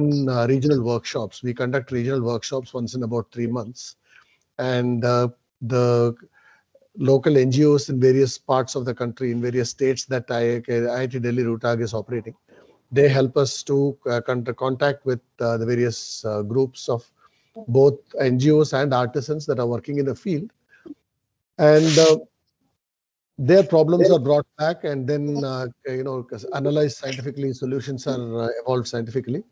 regional workshops. We conduct regional workshops once in about 3 months. And the local NGOs in various parts of the country, in various states that IIT Delhi RUTAG is operating, they help us to contact with the various groups of both NGOs and artisans that are working in the field. And their problems are brought back and then analyzed scientifically, solutions are evolved scientifically,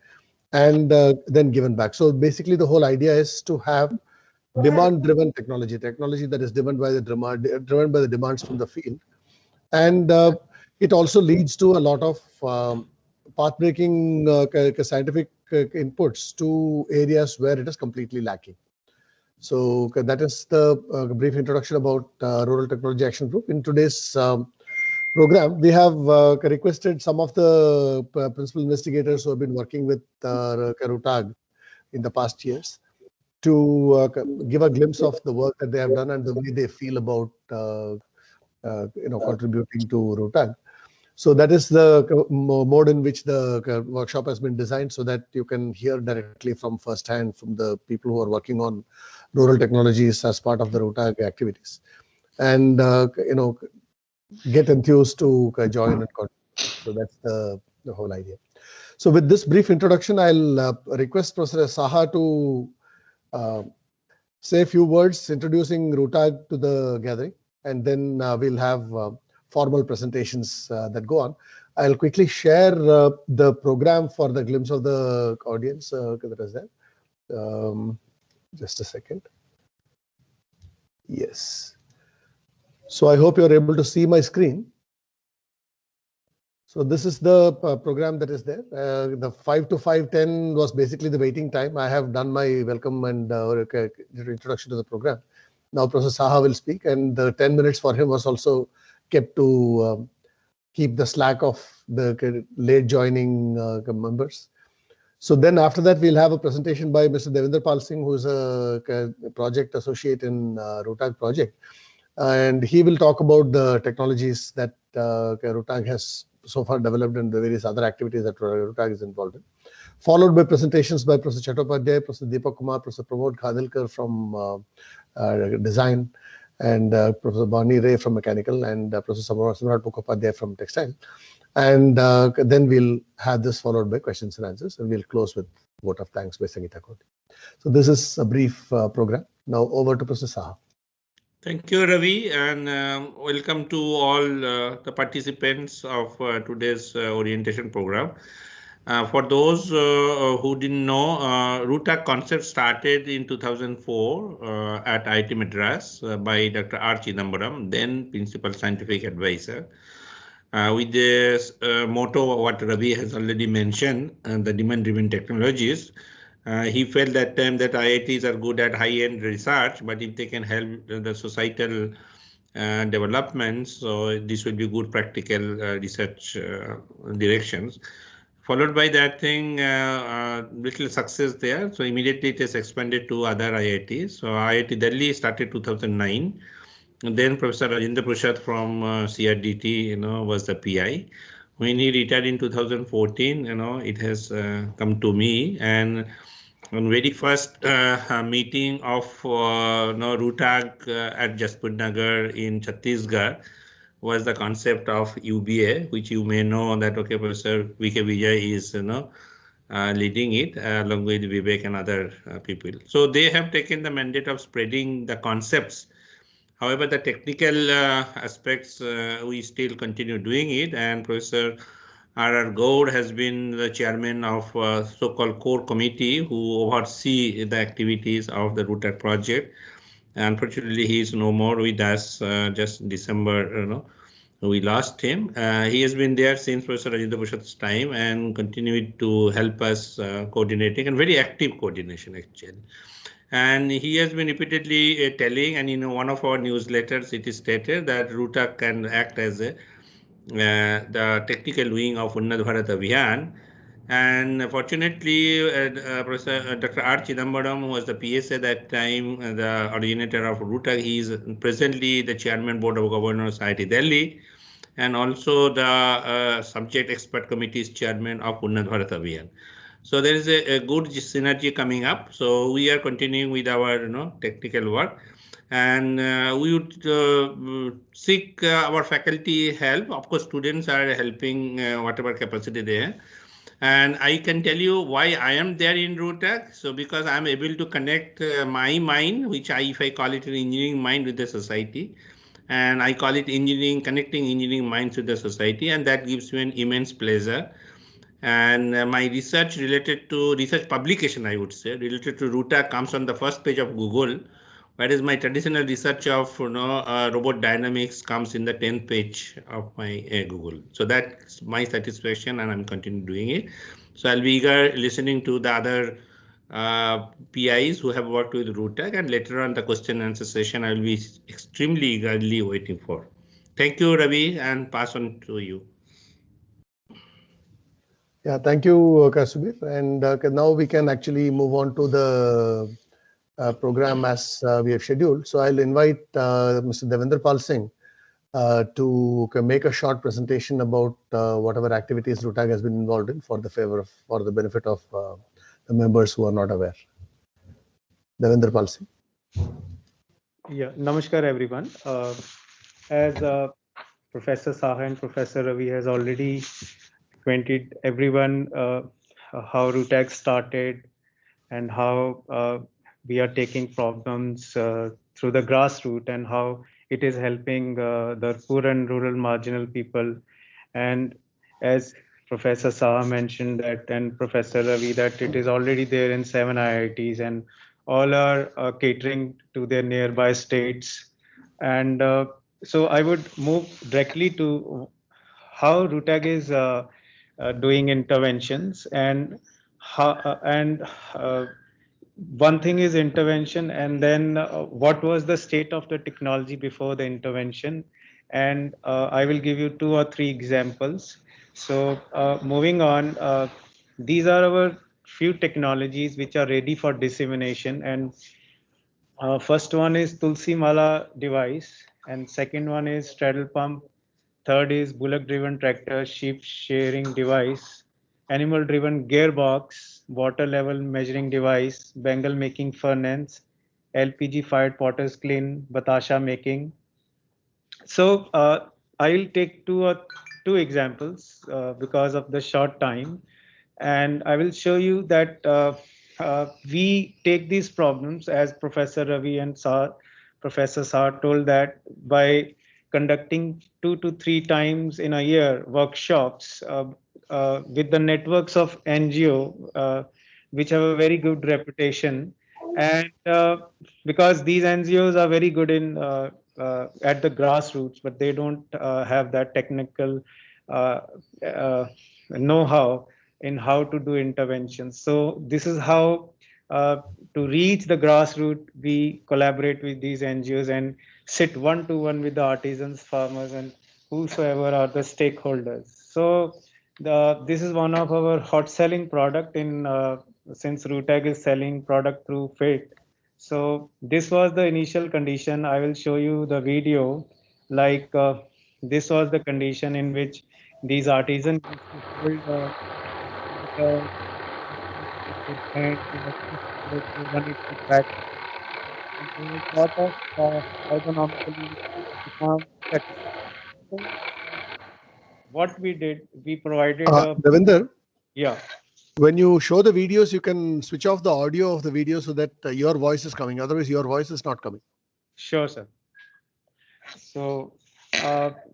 and then given back. So basically the whole idea is to have demand-driven technology that is driven by the demands from the field. And it also leads to a lot of path-breaking scientific inputs to areas where it is completely lacking. So that is the brief introduction about Rural Technology Action Group. In today's program, we have requested some of the principal investigators who have been working with RUTAG in the past years to give a glimpse of the work that they have done and the way they feel about contributing to RUTAG. So that is the mode in which the workshop has been designed, so that you can hear directly from first hand from the people who are working on rural technologies as part of the RUTAG activities, and get enthused to join and contribute. So that's the whole idea. So with this brief introduction, I'll request Professor Saha to say a few words introducing RUTAG to the gathering, and then we'll have formal presentations that go on. I'll quickly share the program for the glimpse of the audience that is there. Just a second. Yes. So I hope you're able to see my screen. So this is the program that is there. The 5 to 5:10 was basically the waiting time. I have done my welcome and introduction to the program. Now Professor Saha will speak, and the 10 minutes for him was also kept to keep the slack of the late joining members. So then after that, we'll have a presentation by Mr. Devinder Pal Singh, who is a project associate in RUTAG project. And he will talk about the technologies that RUTAG has so far developed and the various other activities that RUTAG is involved in. Followed by presentations by Professor Chattopadhyay, Professor Deepak Kumar, Professor Pramod Khadilkar from Design, and Professor Barney Ray from Mechanical, and Professor Samrat Mukhopadhyay from Textile. And then we'll have this followed by questions and answers, and we'll close with vote of thanks by Sangeeta Koti. So this is a brief program. Now over to Professor Saha. Thank you, Ravi, and welcome to all the participants of today's orientation program. For those who didn't know, RUTAG concept started in 2004 at IIT Madras by Dr. R. Chidambaram, then Principal Scientific Advisor. With this motto, what Ravi has already mentioned, the demand-driven technologies, he felt that time that IITs are good at high-end research, but if they can help the societal developments, so this will be good practical research directions. Followed by that thing, little success there. So immediately it is expanded to other IITs. So IIT Delhi started 2009. And then Professor Rajendra Prasad from CRDT, was the PI. When he retired in 2014, it has come to me, and on very first meeting of RUTAG at Jaspur Nagar in Chhattisgarh was the concept of UBA, which you may know that Professor V.K. Vijay is leading it along with Vivek and other people. So they have taken the mandate of spreading the concepts. However, the technical aspects, we still continue doing it, and Professor R.R. Gaur has been the chairman of so-called core committee who oversee the activities of the RUTAG project. Unfortunately, he is no more with us. Just December, we lost him. He has been there since Professor Rajendra Prasad's time and continued to help us coordinating, and very active coordination actually. And he has been repeatedly telling, and in one of our newsletters, it is stated that RUTAG can act as the technical wing of Unnat Bharat Abhiyan. And fortunately, Professor Dr. R. Chidambaram, who was the PSA at that time, the originator of RUTAG, he is presently the chairman board of governors IIT Delhi, and also the subject expert committee's chairman of Unnat Bharat Abhiyan. So there is a good synergy coming up. So we are continuing with our technical work, and we would seek our faculty help. Of course, students are helping whatever capacity they have. And I can tell you why I am there in RUTAC. So because I'm able to connect my mind, which if I call it an engineering mind, with the society, and I call it engineering, connecting engineering minds with the society, and that gives me an immense pleasure. And my research related to research publication, I would say, related to RUTAC comes on the first page of Google, whereas my traditional research of robot dynamics comes in the 10th page of my Google. So that's my satisfaction, and I'm continuing doing it. So I'll be eager listening to the other PIs who have worked with RUTAC, and later on the question and answer session I will be extremely eagerly waiting for. Thank you, Ravi, and pass on to you. Yeah, thank you, Kasubir. And now we can actually move on to the program as we have scheduled. So I'll invite Mr. Devendra Pal Singh to make a short presentation about whatever activities RUTAC has been involved in for the benefit of the members who are not aware. Devendra Pal Singh. Yeah, namaskar everyone. As Professor Saha and Professor Ravi has already acquainted everyone how RUTAC started and how we are taking problems through the grassroots and how it is helping the poor and rural marginal people. And as Professor Saha mentioned that, and Professor Ravi, that it is already there in 7 IITs, and all are catering to their nearby states. And so I would move directly to how RUTAC is doing interventions, and one thing is intervention, and then what was the state of the technology before the intervention. And I will give you 2 or 3 examples. So moving on, these are our few technologies which are ready for dissemination. And first one is Tulsi Mala device, and second one is straddle pump. Third is bullock driven tractor sheep shearing device, animal driven gearbox, water level measuring device, Bengal making furnace, LPG fired potters clean, batasha making. So I'll take two examples because of the short time, and I will show you that we take these problems, as Professor Ravi and Professor Saar told, that by conducting 2 to 3 times in a year workshops with the networks of NGO, which have a very good reputation, and because these NGOs are very good in at the grassroots, but they don't have that technical know-how in how to do interventions. So this is how to reach the grassroots, we collaborate with these NGOs and sit one-to-one with the artisans, farmers, and whosoever are the stakeholders. So this is one of our hot selling product in since RUTAC is selling product through FIT. So this was the initial condition. I will show you the video. Like this was the condition in which these artisans used to hold and run it to track. And there was a lot of ergonomically satisfying. What we did, we provided Devendra, yeah. when you show the videos, you can switch off the audio of the video so that your voice is coming. Otherwise, your voice is not coming. Sure, sir. So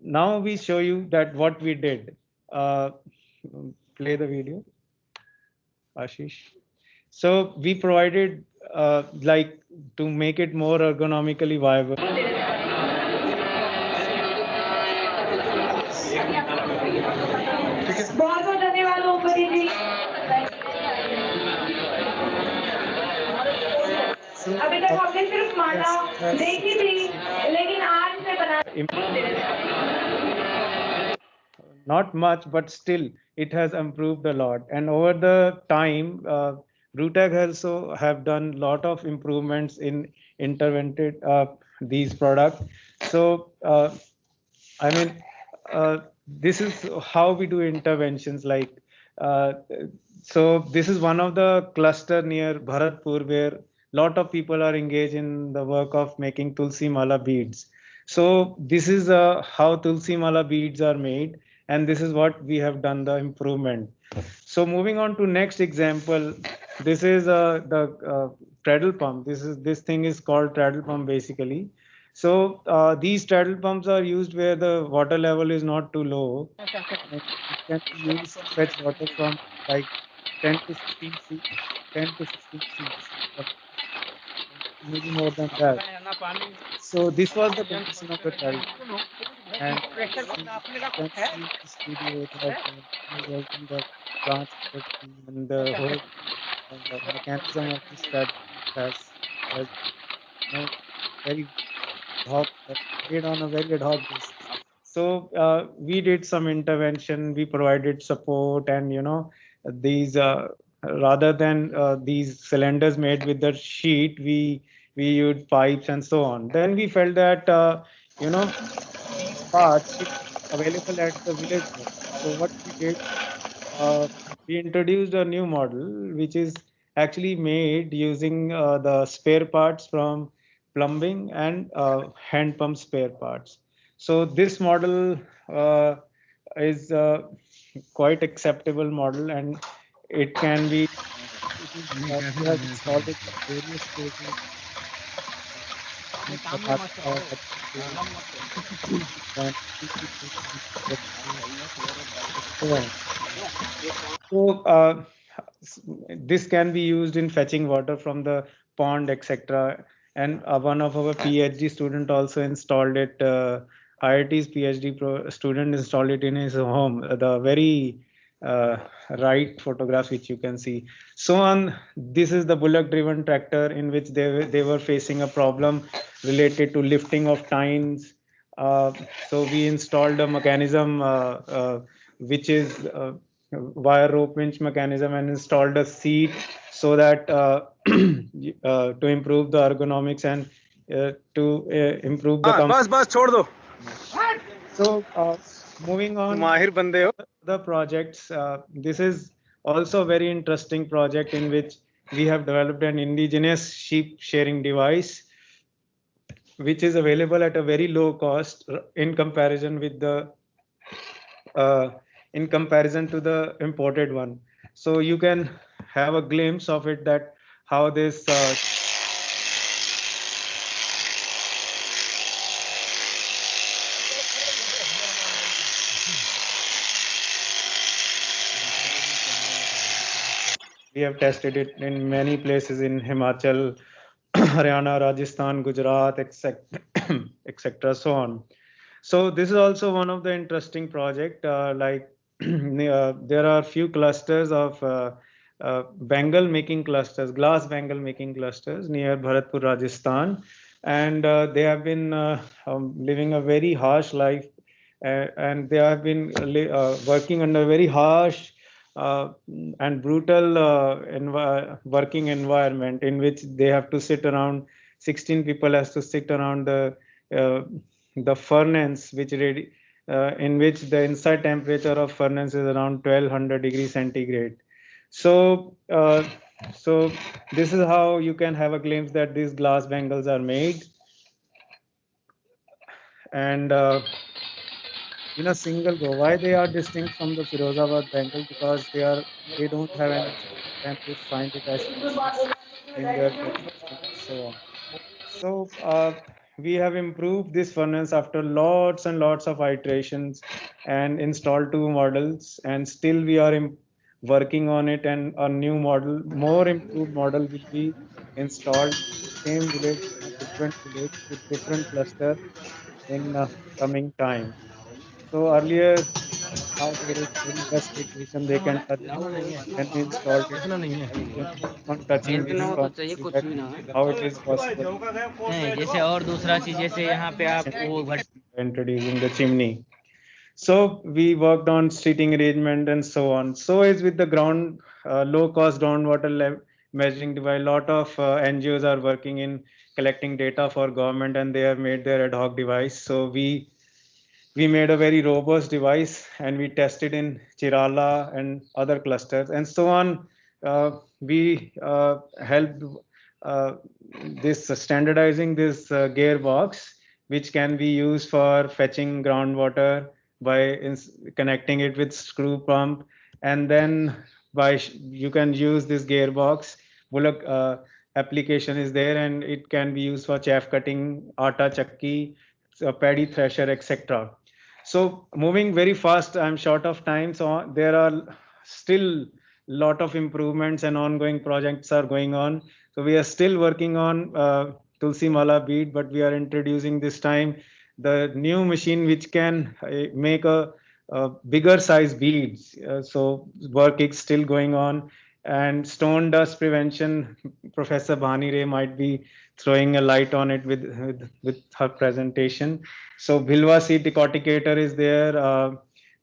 now we show you that what we did. Play the video, Ashish. So we provided like to make it more ergonomically viable. बहुत धन्यवाद ओमपति जी। अभी तक हमने सिर्फ माला देखी थी, लेकिन आज से बना not much, but still it has improved a lot. And over the time, RUTAC also have done a lot of improvements in intervented these products. So I mean, this is how we do interventions. Like Uh, so this is one of the cluster near Bharatpur where lot of people are engaged in the work of making tulsi mala beads. So this is how tulsi mala beads are made, and this is what we have done the improvement. So moving on to next example, this is the straddle pump. This thing is called straddle pump basically. So these straddle pumps are used where the water level is not too low. And it can be used to fetch water from like 10 to 15 feet, 10 to 15 feet, or maybe more than that. So this was the condition of the straddle pump. And you can see in this video that involving the branch and the whole mechanism of this straddle pump has very hoc, made on a very ad hoc basis. So we did some intervention, we provided support, and these rather than these cylinders made with the sheet, we used pipes and so on. Then we felt that these parts should be available at the village level. So what we did, uh, we introduced a new model which is actually made using the spare parts from plumbing and hand pump spare parts. So this model is quite acceptable model, and it can be we have installed it in various places in Karnataka, and so on. So this can be used in fetching water from the pond, etc. And one of our PhD student also installed it. IIT's PhD student installed it in his home. The very uh, right photograph which you can see. So on, this is the bullock-driven tractor in which they were facing a problem related to lifting of tines. So we installed a mechanism which is wire rope winch mechanism, and installed a seat so that to improve the ergonomics and to improve the comfort. बस छोड़ दो So moving on माहिर बंदे हो the projects, this is also a very interesting project in which we have developed an indigenous sheep sharing device which is available at a very low cost in comparison with the uh, in comparison to the imported one. So you can have a glimpse of it, that how this we have tested it in many places in Himachal, Haryana, Rajasthan, Gujarat, etc., etc. So on. So this is also one of the interesting project. There are few clusters of bangle making clusters, glass bangle making clusters near Bharatpur, Rajasthan, and they have been living a very harsh life, and they have been working under very harsh and brutal working environment in which they have to sit around 16 people has to sit around uh, the furnace in which the inside temperature of furnace is around 1200 degrees centigrade. So so this is how you can have a glimpse that these glass bangles are made, and in a single go. Why they are distinct from the Firozabad bangle? Because they don't have any and they find it as in their production and so on. So we have improved this furnace after lots and lots of iterations and installed two models, and still we are working on it, and a new model, more improved model will be installed same village in a different village with different cluster in coming time. So earlier, now there is very less radiation they can touch. When we installed it, you can keep on touching this furnace, see that how it is possible. नहीं जैसे और दूसरा चीज जैसे यहाँ पे आप वो Introducing the chimney. So we worked on seating arrangement and so on. So is with the ground low cost groundwater measuring device. A lot of NGOs are working in collecting data for government, and they have made their ad hoc device. So we we made a very robust device and we tested in Chirala and other clusters and so on. We helped this standardizing this gearbox, which can be used for fetching groundwater by connecting it with screw pump, and then you can use this gearbox. Bullock application is there, and it can be used for chaff cutting, atta chakki, paddy thresher, etc. So moving very fast, I'm short of time, so there are still lot of improvements and ongoing projects are going on. So we are still working on Tulsi Mala bead, but we are introducing this time the new machine which can make a bigger size beads. So work is still going on. And stone dust prevention, Professor Bhani Ray might be throwing a light on it with her presentation. So Bhilwa seed decorticator is there.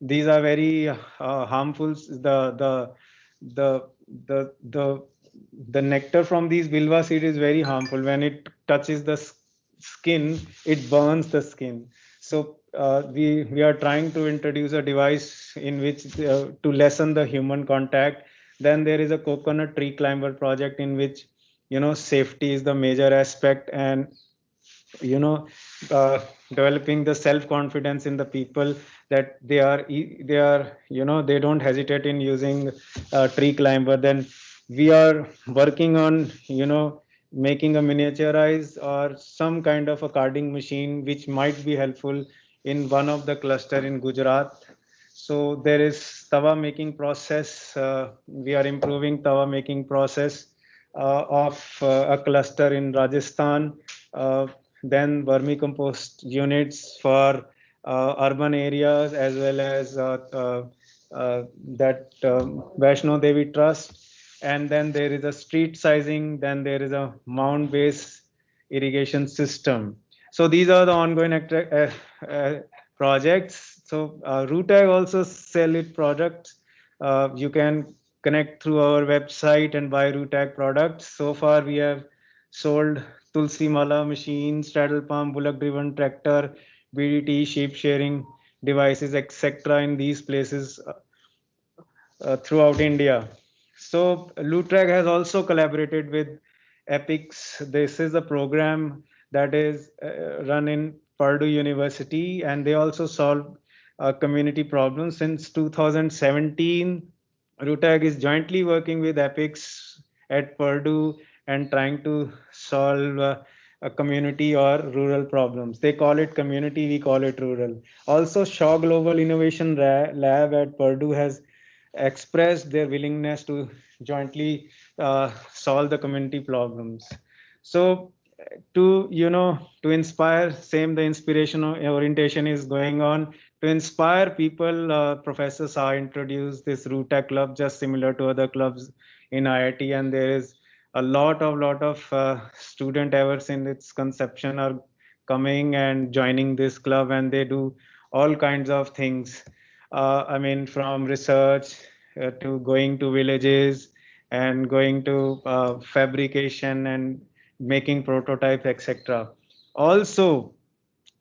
These are very harmful. The the the the nectar from these Bilwa seed is very harmful. When it touches the skin, it burns the skin. So we are trying to introduce a device in which to lessen the human contact. Then there is a coconut tree climber project in which safety is the major aspect, and you know uh, developing the self confidence in the people that they don't hesitate in using tree climber. Then we are working on making a miniaturized or some kind of a carding machine which might be helpful in one of the cluster in Gujarat. So there is tawa making process. We are improving tawa making process of a cluster in Rajasthan. Then vermicompost units for urban areas, as well as that Vaishno Devi Trust. And then there is a street sizing, then there is a mound based irrigation system. So these are the ongoing projects. So Rootag also sell it products. You can connect through our website and buy Rootag products. So far we have sold Tulsi Mala machine, straddle pump, bullock driven tractor, BDT, sheep shearing devices, etc. in these places throughout India. So Lutrag has also collaborated with EPICS. This is a program that is run in Purdue University, and they also solve community problems. Since 2017, Rutag is jointly working with EPICS at Purdue and trying to solve a community or rural problems. They call it community, we call it rural. Also, Shaw Global Innovation Lab at Purdue has expressed their willingness to jointly solve the community problems. So to inspire, same the inspiration orientation is going on to inspire people. Professor Shah introduced this Rootag club, just similar to other clubs in IIT, and there is a lot of student ever since its conception are coming and joining this club, and they do all kinds of things. I mean, from research to going to villages and going to fabrication and making prototypes, etc. Also,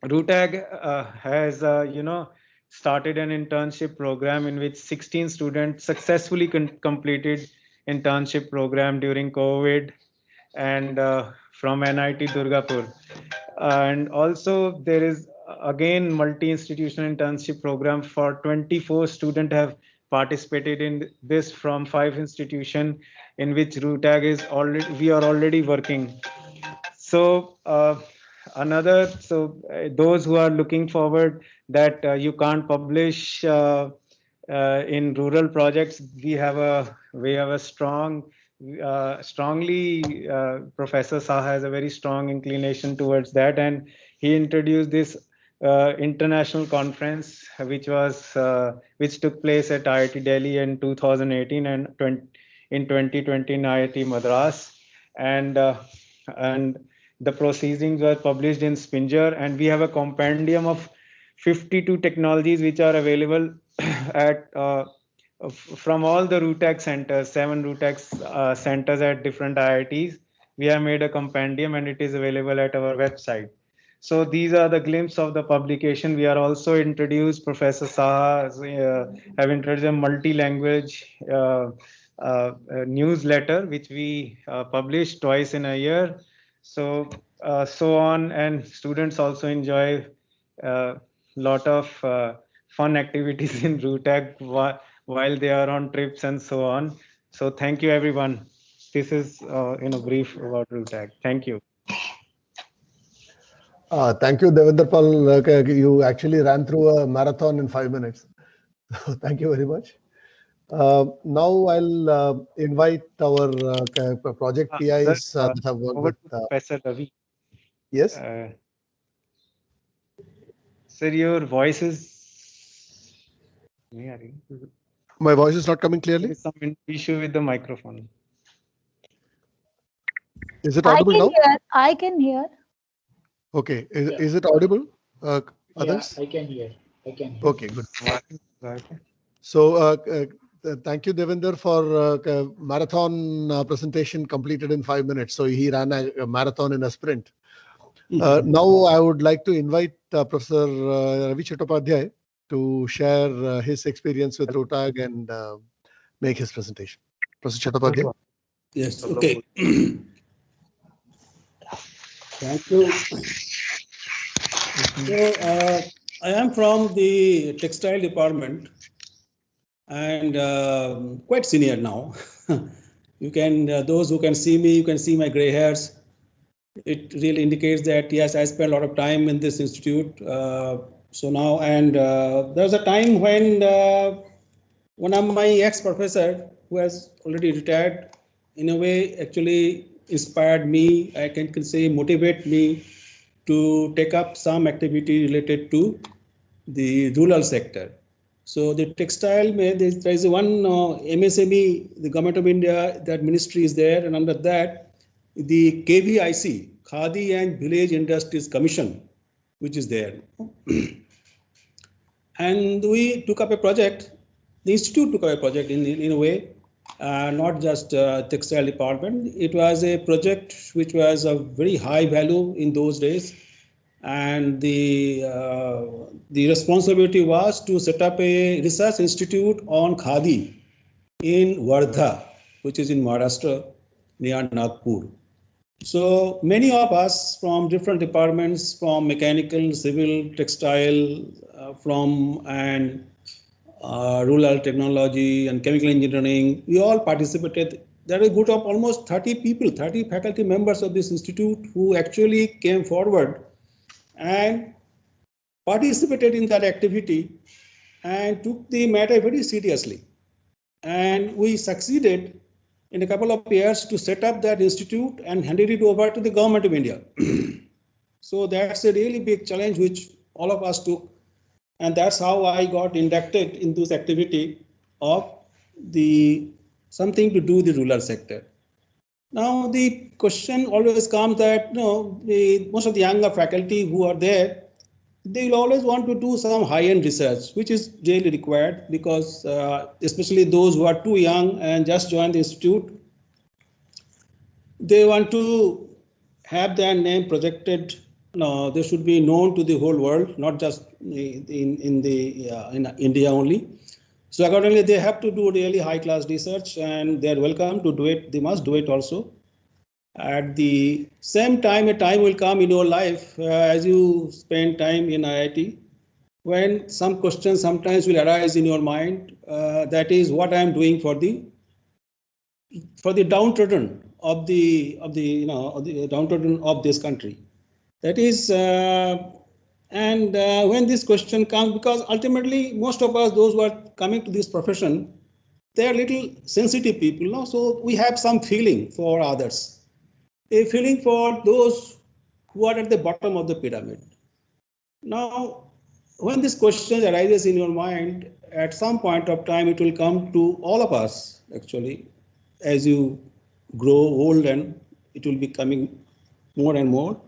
Rootag has, started an internship program in which 16 students successfully completed internship program during COVID, and from NIT Durgapur. And also there is again multi-institutional internship program for 24 students have participated in this from 5 institutions in which Rootag is already, we are already working. So those who are looking forward that you can't publish in rural projects, we have a strongly Professor Shah has a very strong inclination towards that, and he introduced this international conference which took place at IIT Delhi in 2018 and in 2020 in IIT Madras, and the proceedings were published in Spinger, and we have a compendium of 52 technologies which are available at from all the Rootag centers, 7 Rootag centers at different IITs. We have made a compendium and it is available at our website. So these are the glimpse of the publication. We are also introduced, Professor Saha have introduced a multi-language newsletter, which we publish twice in a year. So, so on, and students also enjoy a lot of fun activities in RUTAG while they are on trips and so on. So thank you, everyone. This is in a brief about RUTAG. Thank you. Thank you, Devender Pal. You actually ran through a marathon in 5 minutes. Thank you very much. Now I'll invite our project PIs that have worked over with. to Professor Ravi. Yes. Sir, your voice is. My voice is not coming There clearly. is some issue with the microphone. Is it audible now? I can hear. Okay. Is it audible? Others? Yeah, I can hear. Okay, good. So thank you, Devender, for marathon presentation completed in 5 minutes. So he ran a marathon in a sprint. Now I would like to invite Professor Ravi Chattopadhyay to share his experience with RUTAG and make his presentation. Professor Chattopadhyay. Yes, okay. Thank you. So, I am from the textile department and quite senior now. You can, those who can see me, you can see my gray hairs. It really indicates that, yes, I spent a lot of time in this institute. So now, and there was a time when one of my ex-professor who has already retired, in a way, actually inspired me, I can say motivate me to take up some activity related to the rural sector. So the textile, there is one MSME, the Government of India, that ministry is there, and under that, the KVIC, Khadi and Village Industries Commission, which is there. And we took up a project, the institute took up a project in a way, not just textile department. It was a project which was of very high value in those days. And the responsibility was to set up a research institute on Khadi in Wardha, which is in Maharashtra, near Nagpur. So many of us from different departments, from mechanical, civil, textile, rural technology and chemical engineering, we all participated. There is a group of almost 30 people, 30 faculty members of this institute who actually came forward and participated in that activity and took the matter very seriously. And we succeeded in a couple of years to set up that institute and handed it over to the Government of India. So that's a really big challenge which all of us took. And that's how I got inducted in this activity of something to do with the rural sector. Now the question always comes that most of the younger faculty who are there, they will always want to do some high-end research, which is really required because especially those who are too young and just joined the institute, they want to have their name projected. They should be known to the whole world, not just in India only. So accordingly, they have to do really high-class research, and they're welcome to do it. They must do it also. At the same time, a time will come in your life as you spend time in IIT, when some questions sometimes will arise in your mind. That is what I am doing for the downtrodden of the downtrodden of this country. That is, when this question comes, because ultimately most of us, those who are coming to this profession, they are little sensitive people, no? So we have some feeling for others, a feeling for those who are at the bottom of the pyramid. Now, when this question arises in your mind, at some point of time, it will come to all of us, actually, as you grow old, and it will be coming more and more,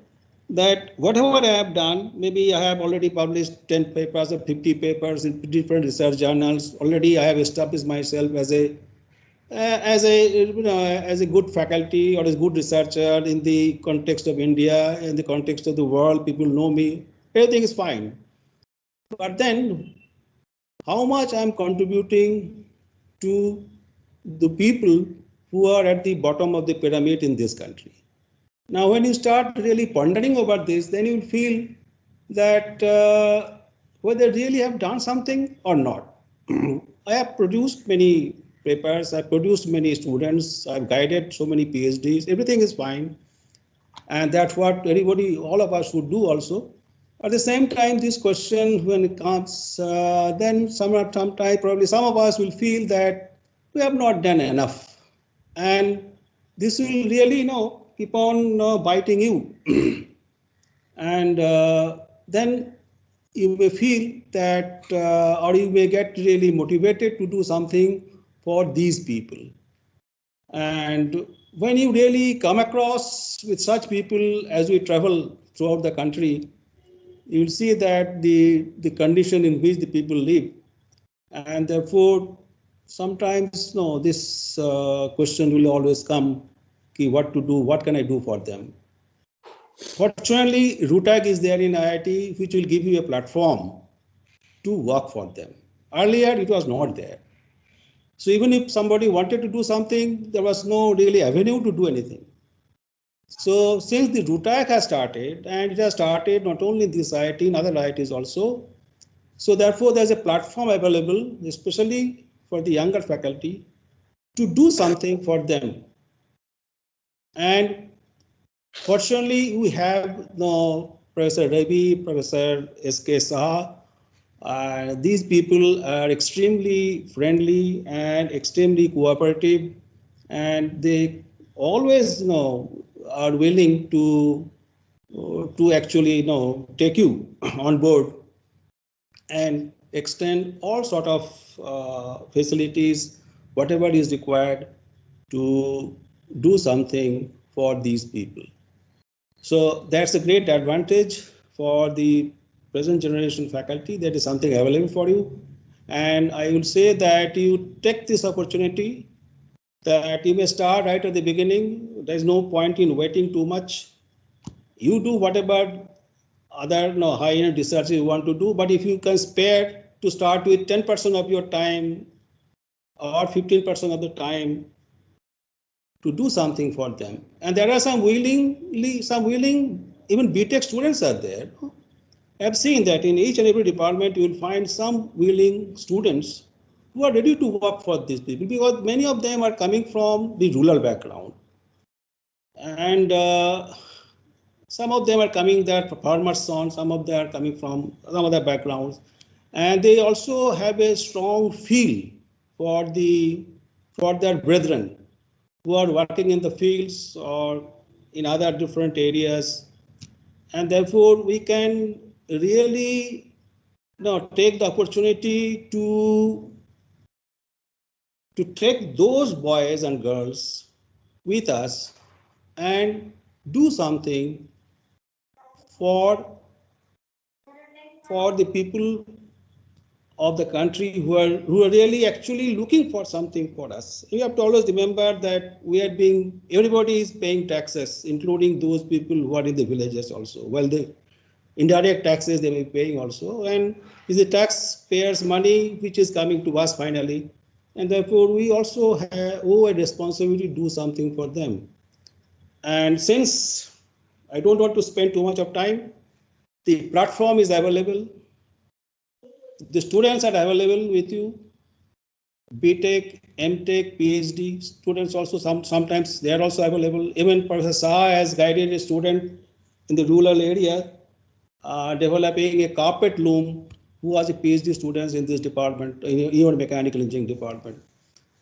that whatever I have done, maybe I have already published 10 papers or 50 papers in different research journals. Already I have established myself as a as a good faculty or as a good researcher in the context of India, in the context of the world, people know me, everything is fine. But then how much I'm contributing to the people who are at the bottom of the pyramid in this country. Now, when you start really pondering over this, then you feel that whether they really have done something or not. I have produced many papers, I've produced many students, I've guided so many PhDs, everything is fine. And that's what everybody, all of us should do also. At the same time, this question, when it comes, then sometime probably some of us will feel that we have not done enough. And this will really, keep on biting you. And then you may feel that, or you may get really motivated to do something for these people. And when you really come across with such people as we travel throughout the country, you will see that the condition in which the people live. And therefore, sometimes this question will always come, what to do, what can I do for them? Fortunately, RUTAG is there in IIT, which will give you a platform to work for them. Earlier, it was not there. So even if somebody wanted to do something, there was no really avenue to do anything. So since the RUTAG has started, and it has started not only in this IIT, in other IITs also, so therefore there's a platform available, especially for the younger faculty, to do something for them. And fortunately, we have Professor Ravi, Professor S.K. Saha. These people are extremely friendly and extremely cooperative, and they always are willing to actually take you on board and extend all sort of facilities, whatever is required to do something for these people. So that's a great advantage for the present generation faculty. That is something available for you. And I will say that you take this opportunity, that you may start right at the beginning. There's no point in waiting too much. You do whatever other high-end research you want to do, but if you can spare to start with 10% of your time or 15% of the time to do something for them. And there are some willing, even BTech students are there. I've seen that in each and every department, you will find some willing students who are ready to work for these people, because many of them are coming from the rural background. And some of them are coming there for farmers' sons, some of them are coming from some other backgrounds. And they also have a strong feel for their brethren who are working in the fields or in other different areas. And therefore, we can really take the opportunity to take those boys and girls with us and do something for the people of the country who are really actually looking for something for us. We have to always remember that everybody is paying taxes, including those people who are in the villages also. Well, the indirect taxes they may be paying also, and is the taxpayers' money which is coming to us finally, and therefore we also owe a responsibility to do something for them. And since I don't want to spend too much of time, the platform is available. The students are available with you. BTech, MTech, PhD students also sometimes they are also available. Even Professor Saha has guided a student in the rural area developing a carpet loom, who was a PhD student in this department, even mechanical engineering department.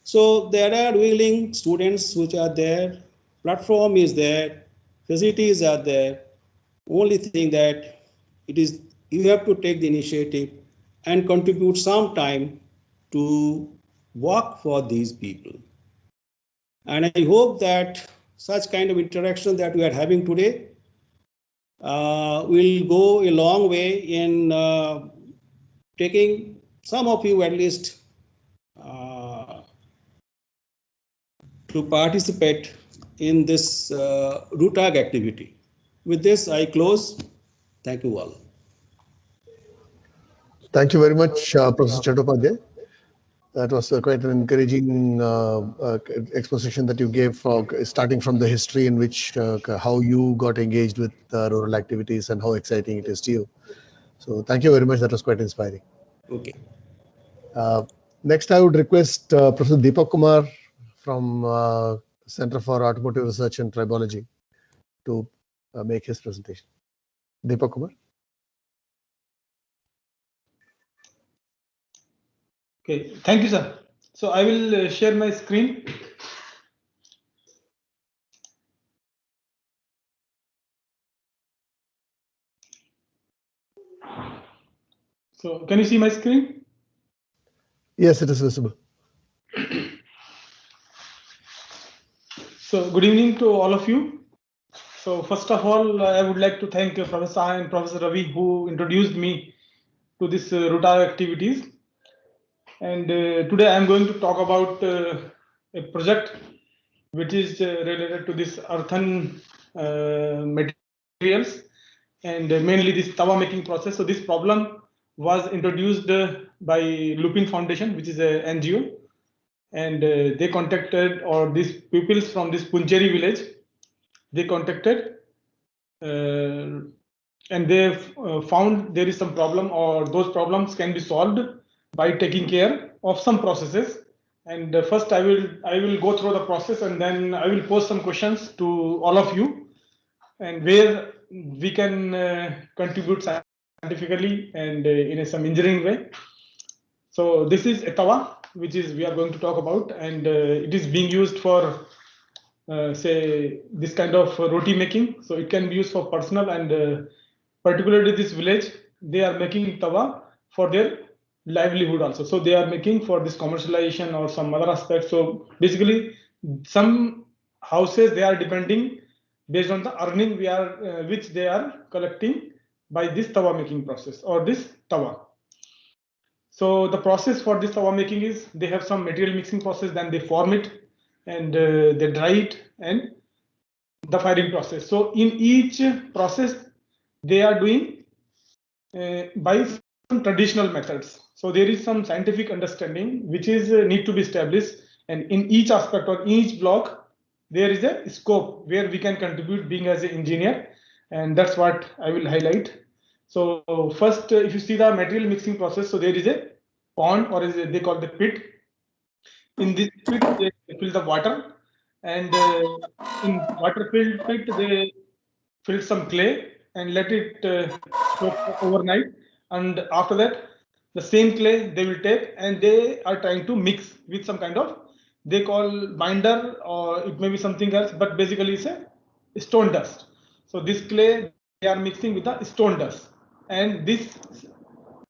So there are willing students which are there. Platform is there. Facilities are there. Only thing that you have to take the initiative and contribute some time to work for these people. And I hope that such kind of interaction that we are having today will go a long way in taking some of you at least to participate in this RUTAG activity. With this, I close. Thank you all. Thank you very much, Professor Chattopadhyay. That was quite an encouraging exposition that you gave, starting from the history in which how you got engaged with rural activities and how exciting it is to you. So thank you very much. That was quite inspiring. Okay. Next, I would request Professor Deepak Kumar from Center for Automotive Research and Tribology to make his presentation. Deepak Kumar. Okay, thank you, sir. So I will share my screen. So can you see my screen? Yes, it is visible. So good evening to all of you. So first of all, I would like to thank Professor and Professor Ravi who introduced me to this RUTAG activities. And today I am going to talk about a project which is related to this earthen materials and mainly this tawa making process. So this problem was introduced by Lupin Foundation, which is a NGO, and they contacted, or these pupils from this Puncheri village, they contacted and they found there is some problem, or those problems can be solved by taking care of some processes. And first I will go through the process, and then I will pose some questions to all of you, and where we can contribute scientifically and in some engineering way. So this is a tawa, which is we are going to talk about, and it is being used for say this kind of roti making. So it can be used for personal, and particularly this village, they are making tawa for their livelihood also. So they are making for this commercialization or some other aspect. So basically, some houses, they are depending based on the earning which they are collecting by this tawa making process or this tawa. So the process for this tawa making is they have some material mixing process, then they form it, and they dry it, and the firing process. So in each process, they are doing by some traditional methods. So there is some scientific understanding which is need to be established, and in each aspect or each block, there is a scope where we can contribute being as an engineer, and that's what I will highlight. So first, if you see the material mixing process, so there is a pond, or they call the pit. In this pit, they fill the water, and in water-filled pit, they fill some clay and let it soak overnight. And after that, the same clay they will take, and they are trying to mix with some kind of, they call binder, or it may be something else, but basically it's a stone dust. So this clay they are mixing with the stone dust, and this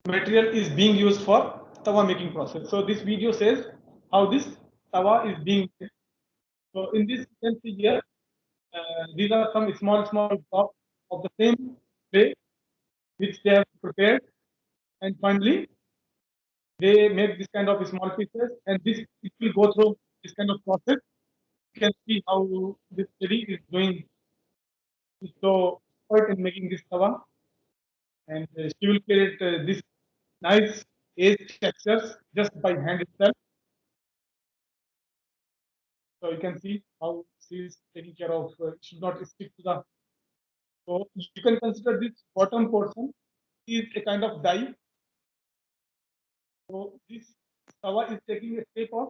material is being used for tawa making process. So this video says how this tawa is being made. So in this you can see here, these are some small blocks of the same clay which they have prepared, and finally they make this kind of small pieces, and this it will go through this kind of process. You can see how this lady is doing so expert in making this tawa, and she will create this nice edge textures just by hand itself. So you can see how she is taking care of. Should not stick to the. So you can consider this bottom portion is a kind of die. So this tawa is taking a shape of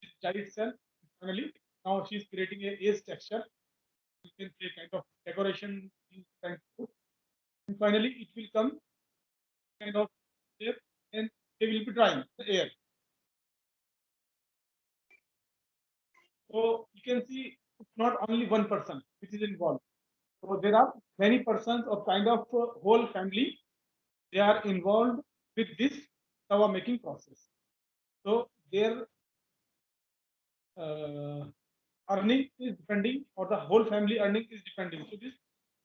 this die itself. Finally, now she is creating a edge texture. You can say kind of decoration in kind of, and finally it will come kind of shape, and they will be drying the air. So you can see it's not only one person which is involved. So there are many persons or kind of whole family. They are involved with this tawa making process. So their earning is depending, or the whole family earning is depending. So this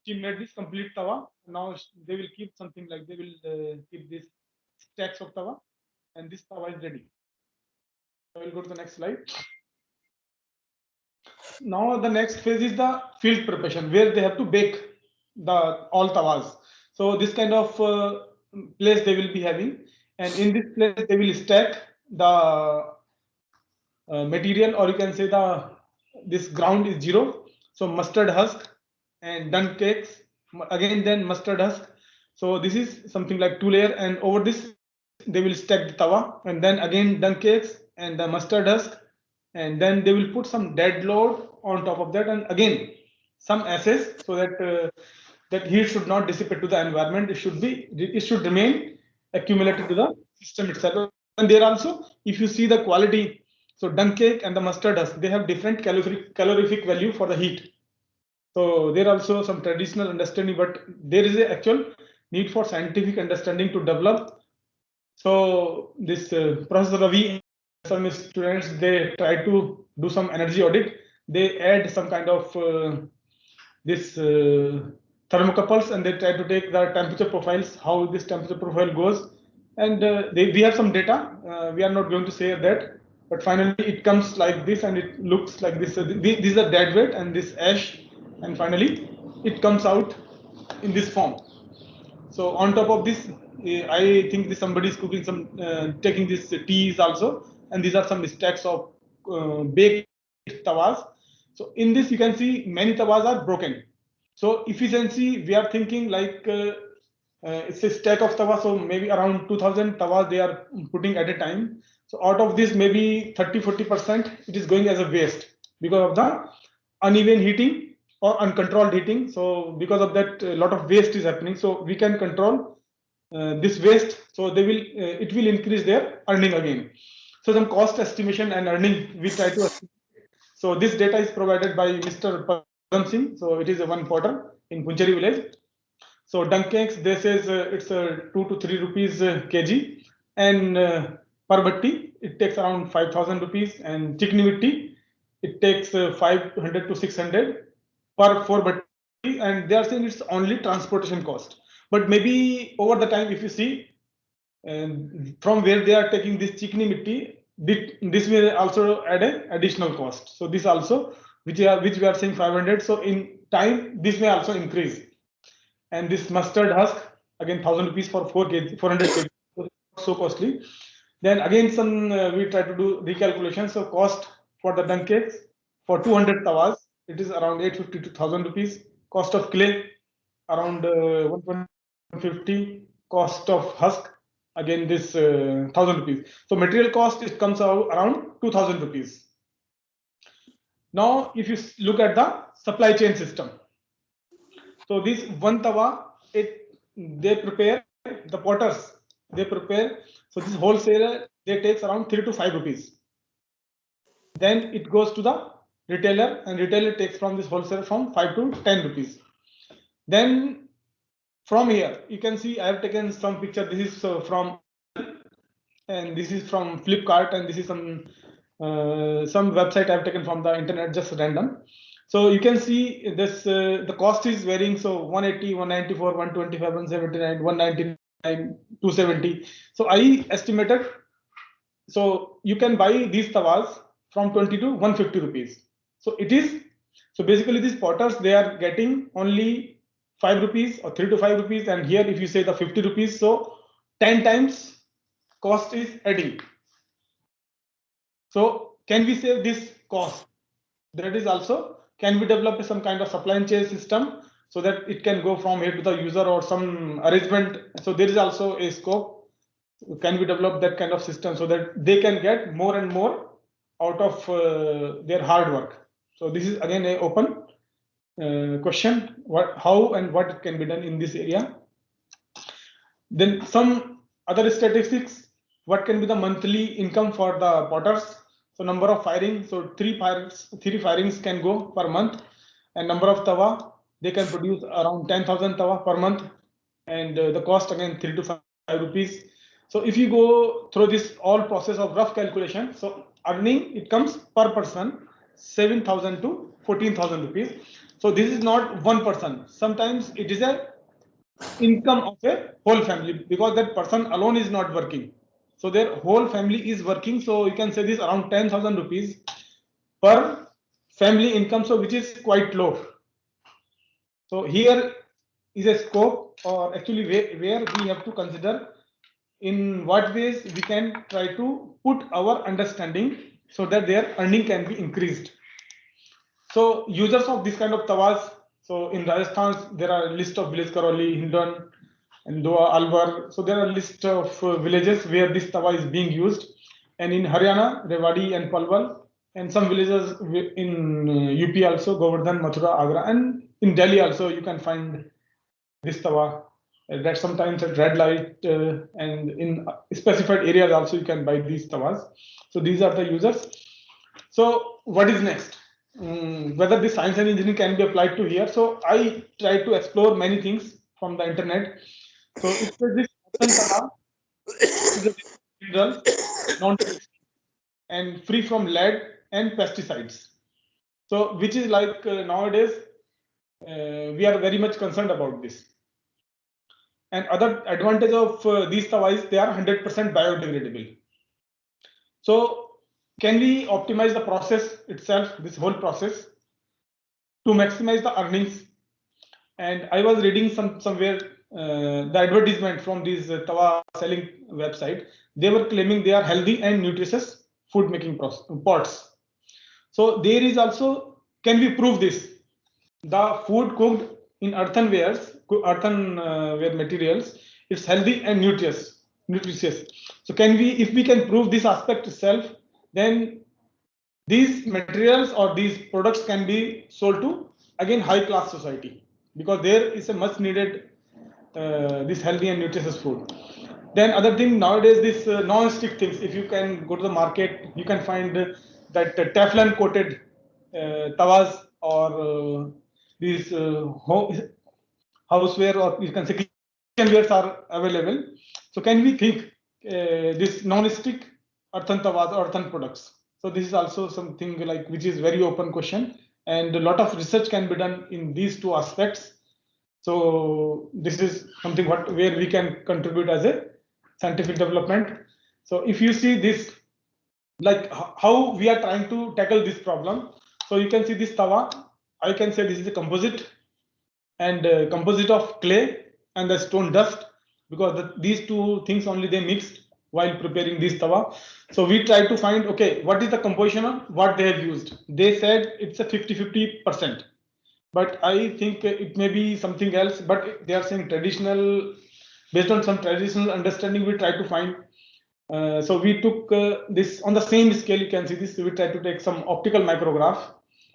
she made this complete tawa. Now they will keep something like they will keep this stacks of tawa, and this tawa is ready. I will go to the next slide. now the next phase is the field preparation, where they have to bake the all tawas. So this kind of place they will be having, and in this place they will stack the material, or you can say this ground is zero. So mustard husk and done cakes, again then mustard husk. So this is something like 2 layer, and over this they will stack the tawa, and then again done cakes and the mustard husk, and then they will put some dead load on top of that, and again some ashes, so that that heat should not dissipate to the environment. It should remain accumulated to the system itself. And there also, if you see the quality, so dung cake and the mustard husk, they have different calorific value for the heat. So there are also some traditional understanding, but there is an actual need for scientific understanding to develop. So this Professor Ravi, some students, they try to do some energy audit. They add some kind of this thermocouples, and they try to take the temperature profiles, how this temperature profile goes. And we have some data. We are not going to say that, but finally it comes like this, and it looks like this. These are dead weight and this ash, and finally it comes out in this form. So on top of this, I think somebody is cooking some, taking this teas also, and these are some stacks of baked tawas. So in this, you can see many tawas are broken. So efficiency, we are thinking like it's a stack of tawas, so maybe around 2000 tawas they are putting at a time. So out of this, maybe 30-40% it is going as a waste because of the uneven heating or uncontrolled heating. So because of that, a lot of waste is happening. So we can control this waste. So they will, it will increase their earning again. So some cost estimation and earning we try to estimate. So this data is provided by Mr. Padam Singh. So it is a one potter in Punchari village. So dung cakes, they says it's 2 to 3 rupees kg, and per batti it takes around 5,000 rupees, and chikni mitti it takes 500 to 600 per 4 batti, and they are saying it's only transportation cost. But maybe over the time, if you see from where they are taking this chikni mitti, this will also add an additional cost. So this also, which we are saying 500. So in time, this may also increase. And this mustard husk, again 1,000 rupees for 400 kg, so costly. Then again, some we try to do recalculation. So cost for the dung cakes for 200 tawas, it is around 850 to 1,000 rupees. Cost of clay around 150. Cost of husk, again this 1,000 rupees. So material cost, it comes out around 2,000 rupees. Now, if you look at the supply chain system, so this one tawa, they prepare, the potters, they prepare. So this wholesaler, they takes around 3 to 5 rupees. Then it goes to the retailer, and retailer takes from this wholesaler from 5 to 10 rupees. Then from here, you can see I have taken some picture. This is from, and this is from Flipkart, and this is some website I've taken from the internet, just random. So you can see this, the cost is varying. So 180, 194, 125, 179, 199, 270. So I estimated, so you can buy these tawas from 20 to 150 rupees. So it is, so basically these potters, they are getting only 5 rupees or 3 to 5 rupees. And here, if you say the 50 rupees, so 10 times cost is adding. So can we save this cost? That is also, can we develop some kind of supply chain system so that it can go from here to the user or some arrangement? So there is also a scope. Can we develop that kind of system so that they can get more and more out of their hard work? So this is again an open question, how and what can be done in this area. Then some other statistics, what can be the monthly income for the potters? So number of firing, so three firings can go per month, and number of tawa, they can produce around 10,000 tawa per month, and the cost again 3 to 5 rupees. So if you go through this all process of rough calculation, so earning, it comes per person 7,000 to 14,000 rupees. So this is not one person. Sometimes it is a income of a whole family, because that person alone is not working. So their whole family is working. So you can say this around 10,000 rupees per family income, so which is quite low. So here is a scope, or actually where we have to consider in what ways we can try to put our understanding so that their earning can be increased. So users of this kind of tawas, so in Rajasthan there are a list of villages: Karoli, Hindon, and Doa, Alwar. So there are a list of villages where this tawa is being used, and in Haryana, Rewari and Palwal, and some villages in UP also, Govardhan, Mathura, Agra, and in Delhi also you can find this tawa. That sometimes at red light, and in specified areas also you can buy these tawas. So these are the users. So what is next? Whether the science and engineering can be applied to here. So I try to explore many things from the internet. So it says this tawa is a mineral, non-toxic, and free from lead and pesticides. So which is like nowadays we are very much concerned about this. And other advantage of these tawais, they are 100% biodegradable. So can we optimize the process itself, this whole process, to maximize the earnings? And I was reading somewhere the advertisement from these tawa selling website. They were claiming they are healthy and nutritious food making pots. So there is also, can we prove this? The food cooked in earthenware materials, it's healthy and nutritious. So can we, if we can prove this aspect itself, then these materials or these products can be sold to again high class society, because there is a much needed this healthy and nutritious food. Then other thing nowadays, this non-stick things, if you can go to the market, you can find that Teflon coated tawas, or these houseware, or you can say kitchenwares are available. So can we think this non-stick earthen tawas or earthen products? So this is also something like which is very open question, and a lot of research can be done in these two aspects. So this is something where we can contribute as a scientific development. So if you see this, like how we are trying to tackle this problem. So you can see this tawa. I can say this is a composite, and composite of clay and the stone dust, because these two things only they mixed while preparing this tawa. So we try to find, okay, what is the composition of what they have used. They said it's a 50-50%, but I think it may be something else. But they are saying traditional, based on some traditional understanding, we try to find. So we took this on the same scale. You can see this. We try to take some optical micrograph,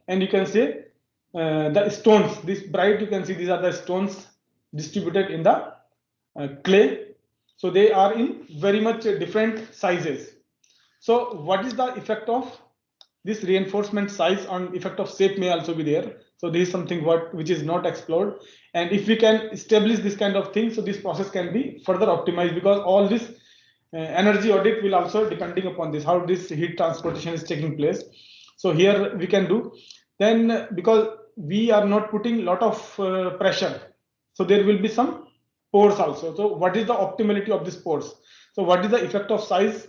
and you can see the stones. This bright, you can see these are the stones distributed in the clay. So they are in very much different sizes. So what is the effect of this reinforcement size on effect of shape may also be there. So this is something which is not explored. And if we can establish this kind of thing, so this process can be further optimized, because all this energy audit will also depending upon this, how this heat transportation is taking place. So here we can do. Then because we are not putting a lot of pressure, so there will be some pores also. So what is the optimality of these pores? So what is the effect of size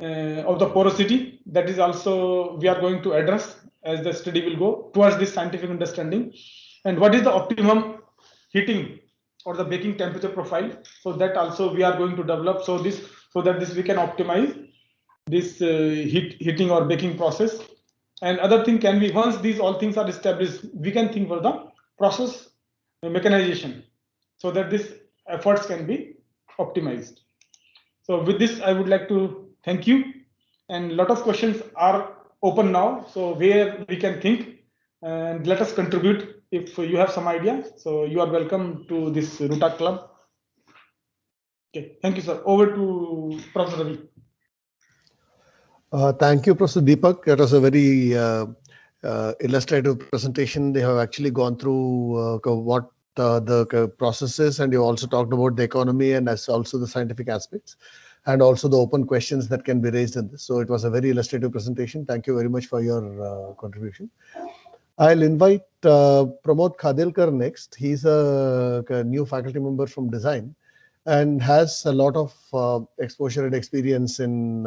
of the porosity? That is also we are going to address as the study will go towards this scientific understanding. And what is the optimum heating or the baking temperature profile? So that also we are going to develop, so that this we can optimize this heating or baking process. And other thing can be, once these all things are established, we can think for the process mechanization, so that these efforts can be optimized. So with this, I would like to thank you. And a lot of questions are open now, so where we can think and let us contribute if you have some idea. So you are welcome to this Ruta Club. Okay, thank you, sir. Over to Professor Ravi. Thank you, Professor Deepak. That was a very illustrative presentation. They have actually gone through what the process is, and you also talked about the economy and as also the scientific aspects, and also the open questions that can be raised in this. So it was a very illustrative presentation. Thank you very much for your contribution. I'll invite Pramod Khadelkar next. He's a new faculty member from design and has a lot of exposure and experience in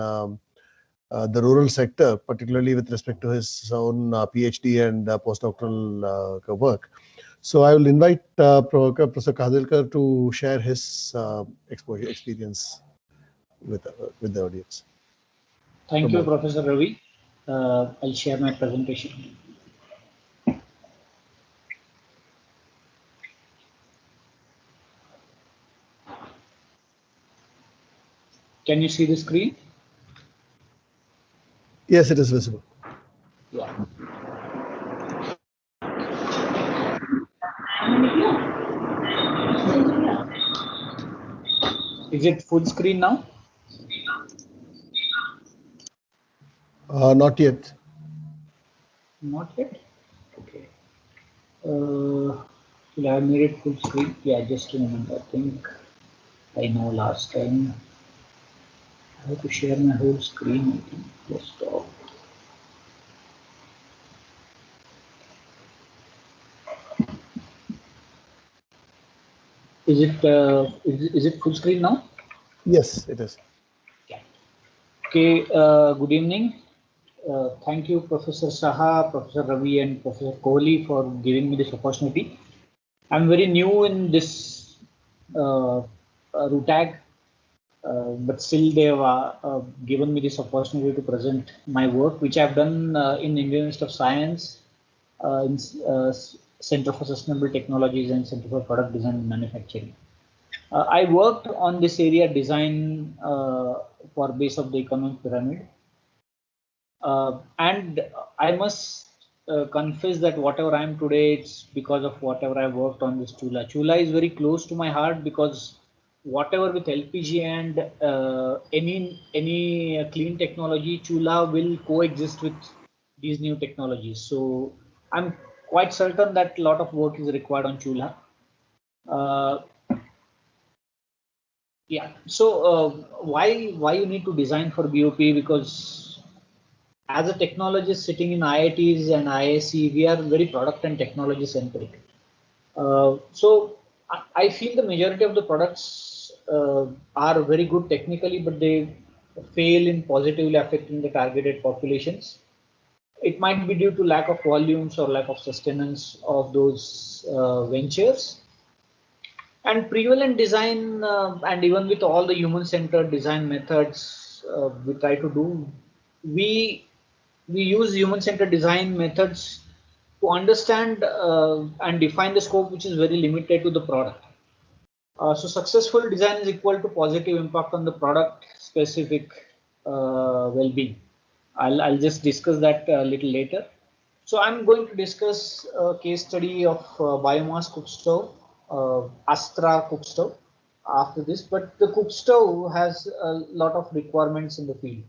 the rural sector, particularly with respect to his own PhD and postdoctoral work. So I will invite Professor Kadilkar to share his experience with the audience. Thank you, Professor Ravi. I'll share my presentation. Can you see the screen? Yes, it is visible. Yeah. Is it full screen now? Not yet. Not yet. Okay. Should I have made it full screen? Yeah, just a moment. I think I know last time I have to share my whole screen. I think desktop. Is it full screen now? Yes, it is. Okay. Good evening. Thank you, Professor Saha, Professor Ravi, and Professor Kohli for giving me this opportunity. I'm very new in this RUTAG, but still they have given me this opportunity to present my work, which I've done in Indian Institute of Science, in Center for Sustainable Technologies and Center for Product Design and Manufacturing. I worked on this area design for base of the economic pyramid. And I must confess that whatever I am today, it's because of whatever I worked on this Chula. Chula is very close to my heart because whatever with LPG and any clean technology, Chula will coexist with these new technologies. So I'm quite certain that a lot of work is required on Chula. Yeah. So why you need to design for BOP? Because as a technologist sitting in IITs and IISc, we are very product and technology centric. So I feel the majority of the products are very good technically, but they fail in positively affecting the targeted populations. It might be due to lack of volumes or lack of sustenance of those ventures. And prevalent design, and even with all the human-centered design methods we try to do, we use human-centered design methods to understand and define the scope, which is very limited to the product. So successful design is equal to positive impact on the product specific well-being. I'll just discuss that a little later. So I'm going to discuss a case study of biomass cook stove, Astra cook stove after this, but the cook stove has a lot of requirements in the field.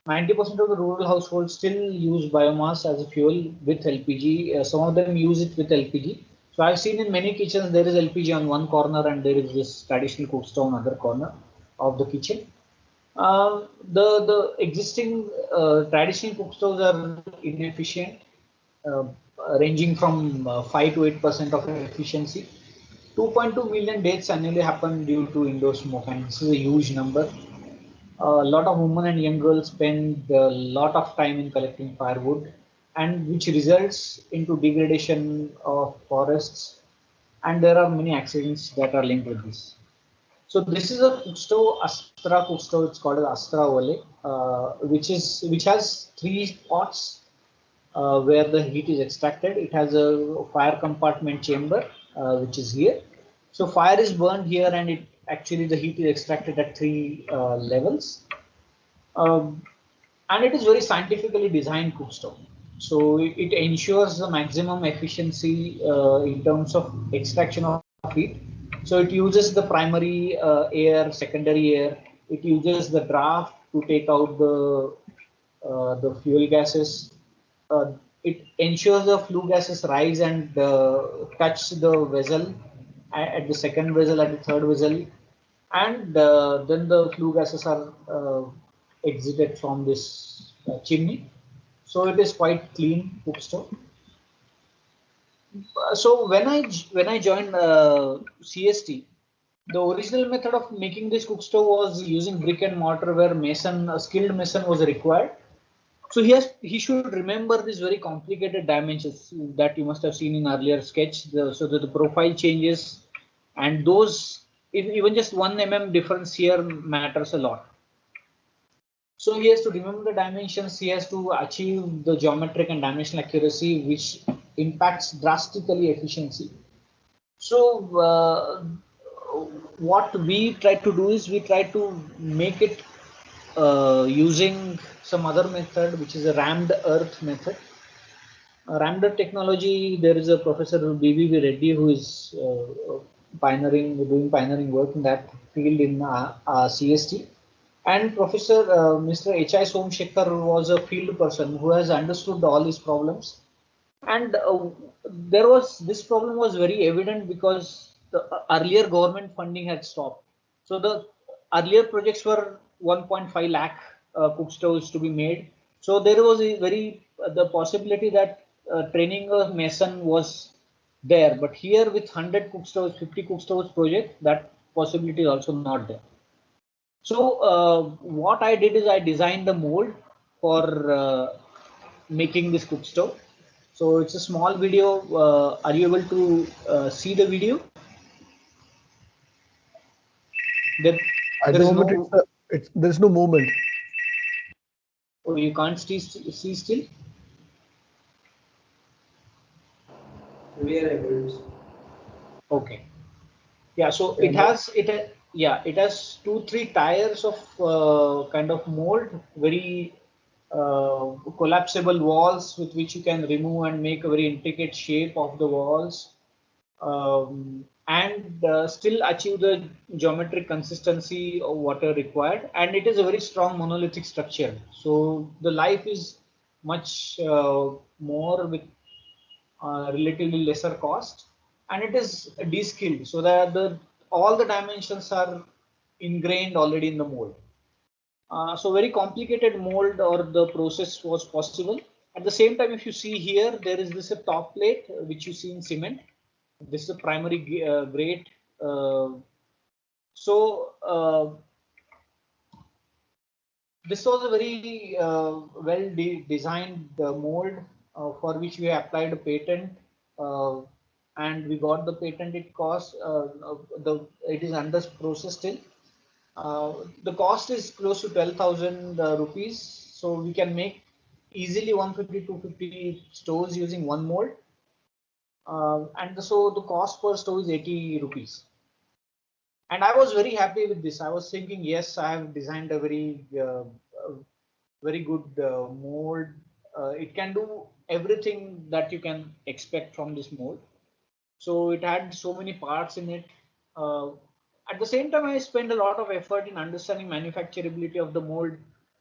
90% of the rural households still use biomass as a fuel with LPG. Some of them use it with LPG. So I've seen in many kitchens there is LPG on one corner and there is this traditional cook stove on other corner of the kitchen. The existing traditional cook stoves are inefficient, ranging from 5 to 8% of efficiency. 2.2 million deaths annually happen due to indoor smoke, and this is a huge number. A lot of women and young girls spend a lot of time in collecting firewood, and which results into degradation of forests, and there are many accidents that are linked with this. So this is a cook stove, Astra cook stove. It's called as Astra Ole, which has 3 pots where the heat is extracted. It has a fire compartment chamber, which is here. So fire is burned here, and it actually the heat is extracted at 3 levels. And it is very scientifically designed cook stove. So it ensures the maximum efficiency in terms of extraction of heat. So it uses the primary air, secondary air. It uses the draft to take out the fuel gases. It ensures the flue gases rise and touch the vessel at the second vessel, at the third vessel, and then the flue gases are exited from this chimney. So it is quite clean cook stove. So when I joined CST, the original method of making this cook stove was using brick and mortar, where a skilled mason was required. So he should remember these very complicated dimensions that you must have seen in earlier sketch. So that the profile changes, and those even just 1 mm difference here matters a lot. So he has to remember the dimensions. He has to achieve the geometric and dimensional accuracy, which impacts drastically efficiency. So what we try to do is we try to make it using some other method, which is a rammed earth method. Rammed earth technology, there is a Professor BVV Reddy who is doing pioneering work in that field in CST. And Professor Mr. H.I. Somshekhar was a field person who has understood all these problems. And this problem was very evident because the earlier government funding had stopped. So the earlier projects were 1.5 lakh cook stoves to be made. So there was the possibility that training a mason was there. But here with 100 cook stoves, 50 cook stoves project, that possibility is also not there. So what I did is I designed the mold for making this cook stove. So it's a small video. Are you able to see the video? At the moment, there's no movement. Oh, you can't see still? We are able to. Okay. Yeah. So it has 2-3 tiers of kind of mold, very collapsible walls with which you can remove and make a very intricate shape of the walls. And still achieve the geometric consistency of what are required, and it is a very strong monolithic structure. So the life is much more with relatively lesser cost, and it is de-skilled, so that all the dimensions are ingrained already in the mold. So very complicated mold or the process was possible. At the same time, if you see here, there is this a top plate which you see in cement. This is a primary grade. This was a very well designed mold for which we applied a patent, and we got the patent. It cost it is under process still. The cost is close to 12,000 rupees, so we can make easily 150-250 stoves using one mold. And so the cost per stove is 80 rupees. And I was very happy with this. I was thinking, yes, I have designed a very good mold. It can do everything that you can expect from this mold. So it had so many parts in it. At the same time, I spent a lot of effort in understanding manufacturability of the mold.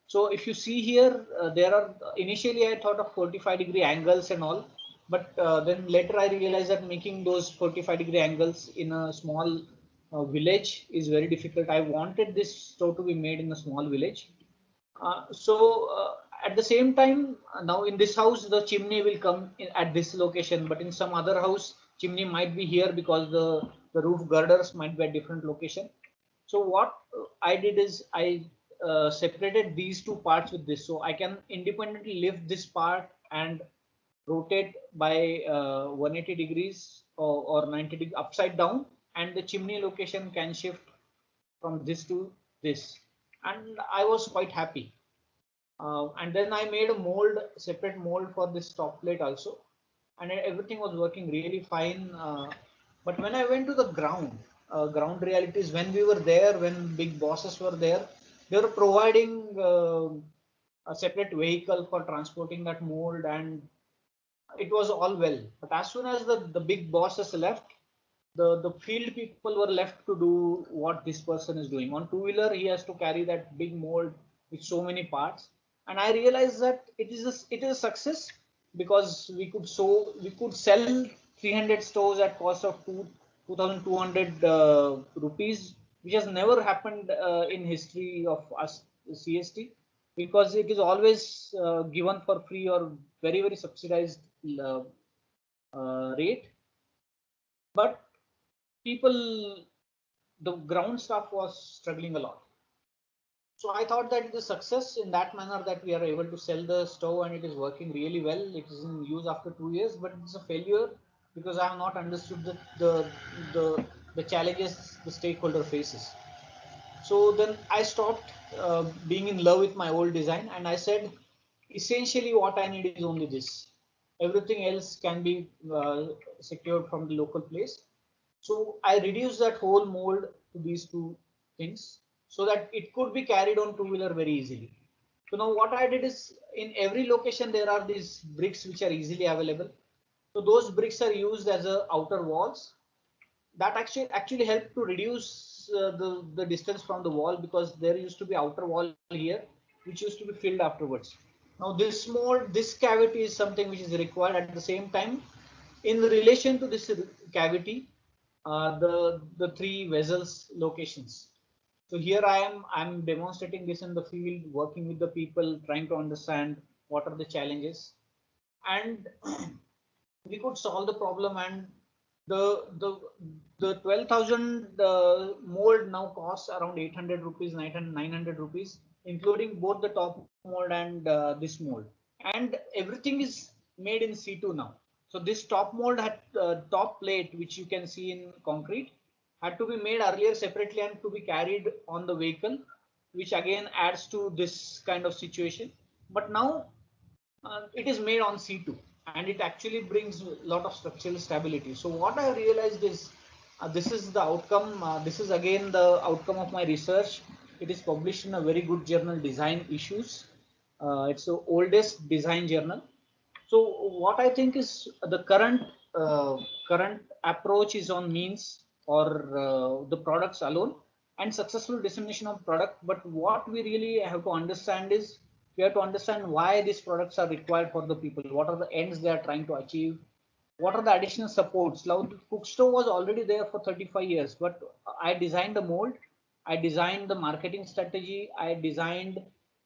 So if you see here, there are initially I thought of 45-degree angles and all, but then later I realized that making those 45-degree angles in a small village is very difficult. I wanted this stove to be made in a small village. At the same time, now in this house, the chimney will come at this location, but in some other house, chimney might be here because the roof girders might be at different location. So what I did is I separated these two parts with this, so I can independently lift this part and rotate by 180 degrees or 90 degrees upside down, and the chimney location can shift from this to this, and I was quite happy. And then I made a separate mold for this top plate also, and everything was working really fine. But when I went to the ground realities, when we were there, when big bosses were there, they were providing a separate vehicle for transporting that mold, and it was all well. But as soon as the big bosses left, the field people were left to do what this person is doing. On two-wheeler, he has to carry that big mold with so many parts. And I realized that it is a success, because we could sell 300 stoves at cost of 2,200 rupees, which has never happened in history of us CST, because it is always given for free or very, very subsidized rate. But the ground staff was struggling a lot. So I thought that it is success in that manner that we are able to sell the stove and it is working really well. It is in use after 2 years, but it's a failure because I have not understood the challenges the stakeholder faces. So then I stopped being in love with my old design, and I said, essentially what I need is only this. Everything else can be secured from the local place. So I reduced that whole mold to these two things so that it could be carried on two-wheeler very easily. So now what I did is, in every location there are these bricks which are easily available. So those bricks are used as a outer walls that actually helped to reduce the distance from the wall, because there used to be outer wall here which used to be filled afterwards. Now this mold, this cavity is something which is required. At the same time, in relation to this cavity, the three vessels locations. So here I'm demonstrating this in the field, working with the people, trying to understand what are the challenges, and we could solve the problem. And the 12,000 mold now costs around 800 rupees, 900 rupees, including both the top mold and this mold. And everything is made in C2 now. So this top mold had top plate, which you can see in concrete, had to be made earlier separately and to be carried on the vehicle, which again adds to this kind of situation. But now it is made on C2, and it actually brings a lot of structural stability. So what I realized is this is the outcome. This is again the outcome of my research. It is published in a very good journal, Design Issues. It's the oldest design journal. So what I think is the current approach is on means or the products alone and successful dissemination of product. But what we really have to understand is, we have to understand why these products are required for the people. What are the ends they are trying to achieve? What are the additional supports? Now, the cook stove was already there for 35 years, but I designed the mold, I designed the marketing strategy, I designed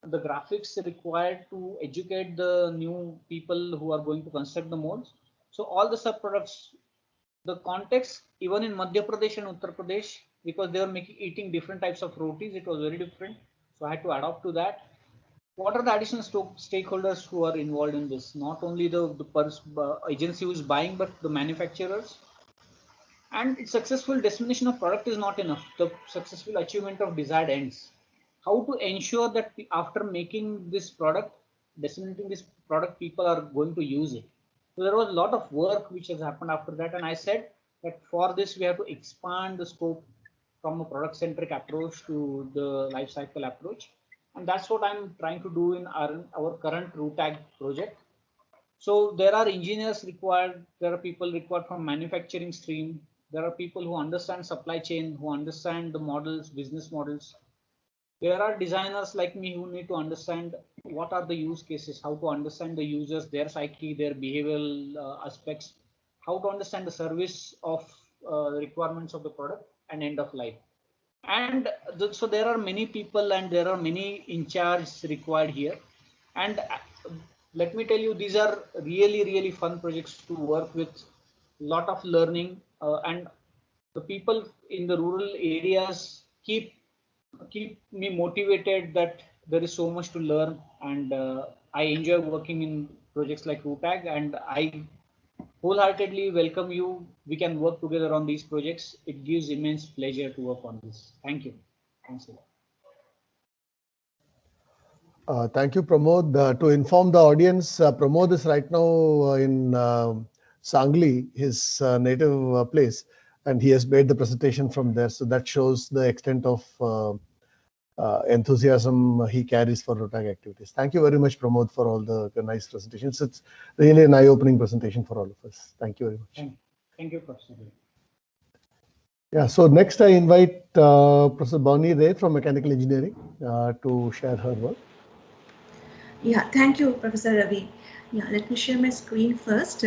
the graphics required to educate the new people who are going to construct the molds. So all the sub products, the context, even in Madhya Pradesh and Uttar Pradesh, because they were eating different types of rotis, it was very different. So I had to adapt to that. What are the additional stakeholders who are involved in this? Not only the agency who is buying, but the manufacturers. And its successful dissemination of product is not enough. The successful achievement of desired ends. How to ensure that after making this product, disseminating this product, people are going to use it. So there was a lot of work which has happened after that. And I said that for this, we have to expand the scope from a product centric approach to the life cycle approach. And that's what I'm trying to do in our current RUTAG project. So there are engineers required, there are people required from manufacturing stream, there are people who understand supply chain, who understand the models, business models. There are designers like me who need to understand what are the use cases, how to understand the users, their psyche, their behavioral aspects, how to understand the service of requirements of the product and end of life. And so there are many people and there are many in charge required here. And let me tell you, these are really, really fun projects to work with, lot of learning, and the people in the rural areas keep me motivated that there is so much to learn. And I enjoy working in projects like RUTAG, and I wholeheartedly welcome you. We can work together on these projects. It gives immense pleasure to work on this. Thank you. Thanks a lot. Thank you, Pramod. To inform the audience, Pramod is right now in Sangli, his native place, and he has made the presentation from there. So that shows the extent of enthusiasm he carries for RUTAG activities. Thank you very much, Pramod, for all the nice presentations. It's really an eye-opening presentation for all of us. Thank you very much. Thank you, Professor. Yeah, so next I invite Professor Bonnie Ray from Mechanical Engineering to share her work. Yeah, thank you, Professor Ravi. Yeah, let me share my screen first.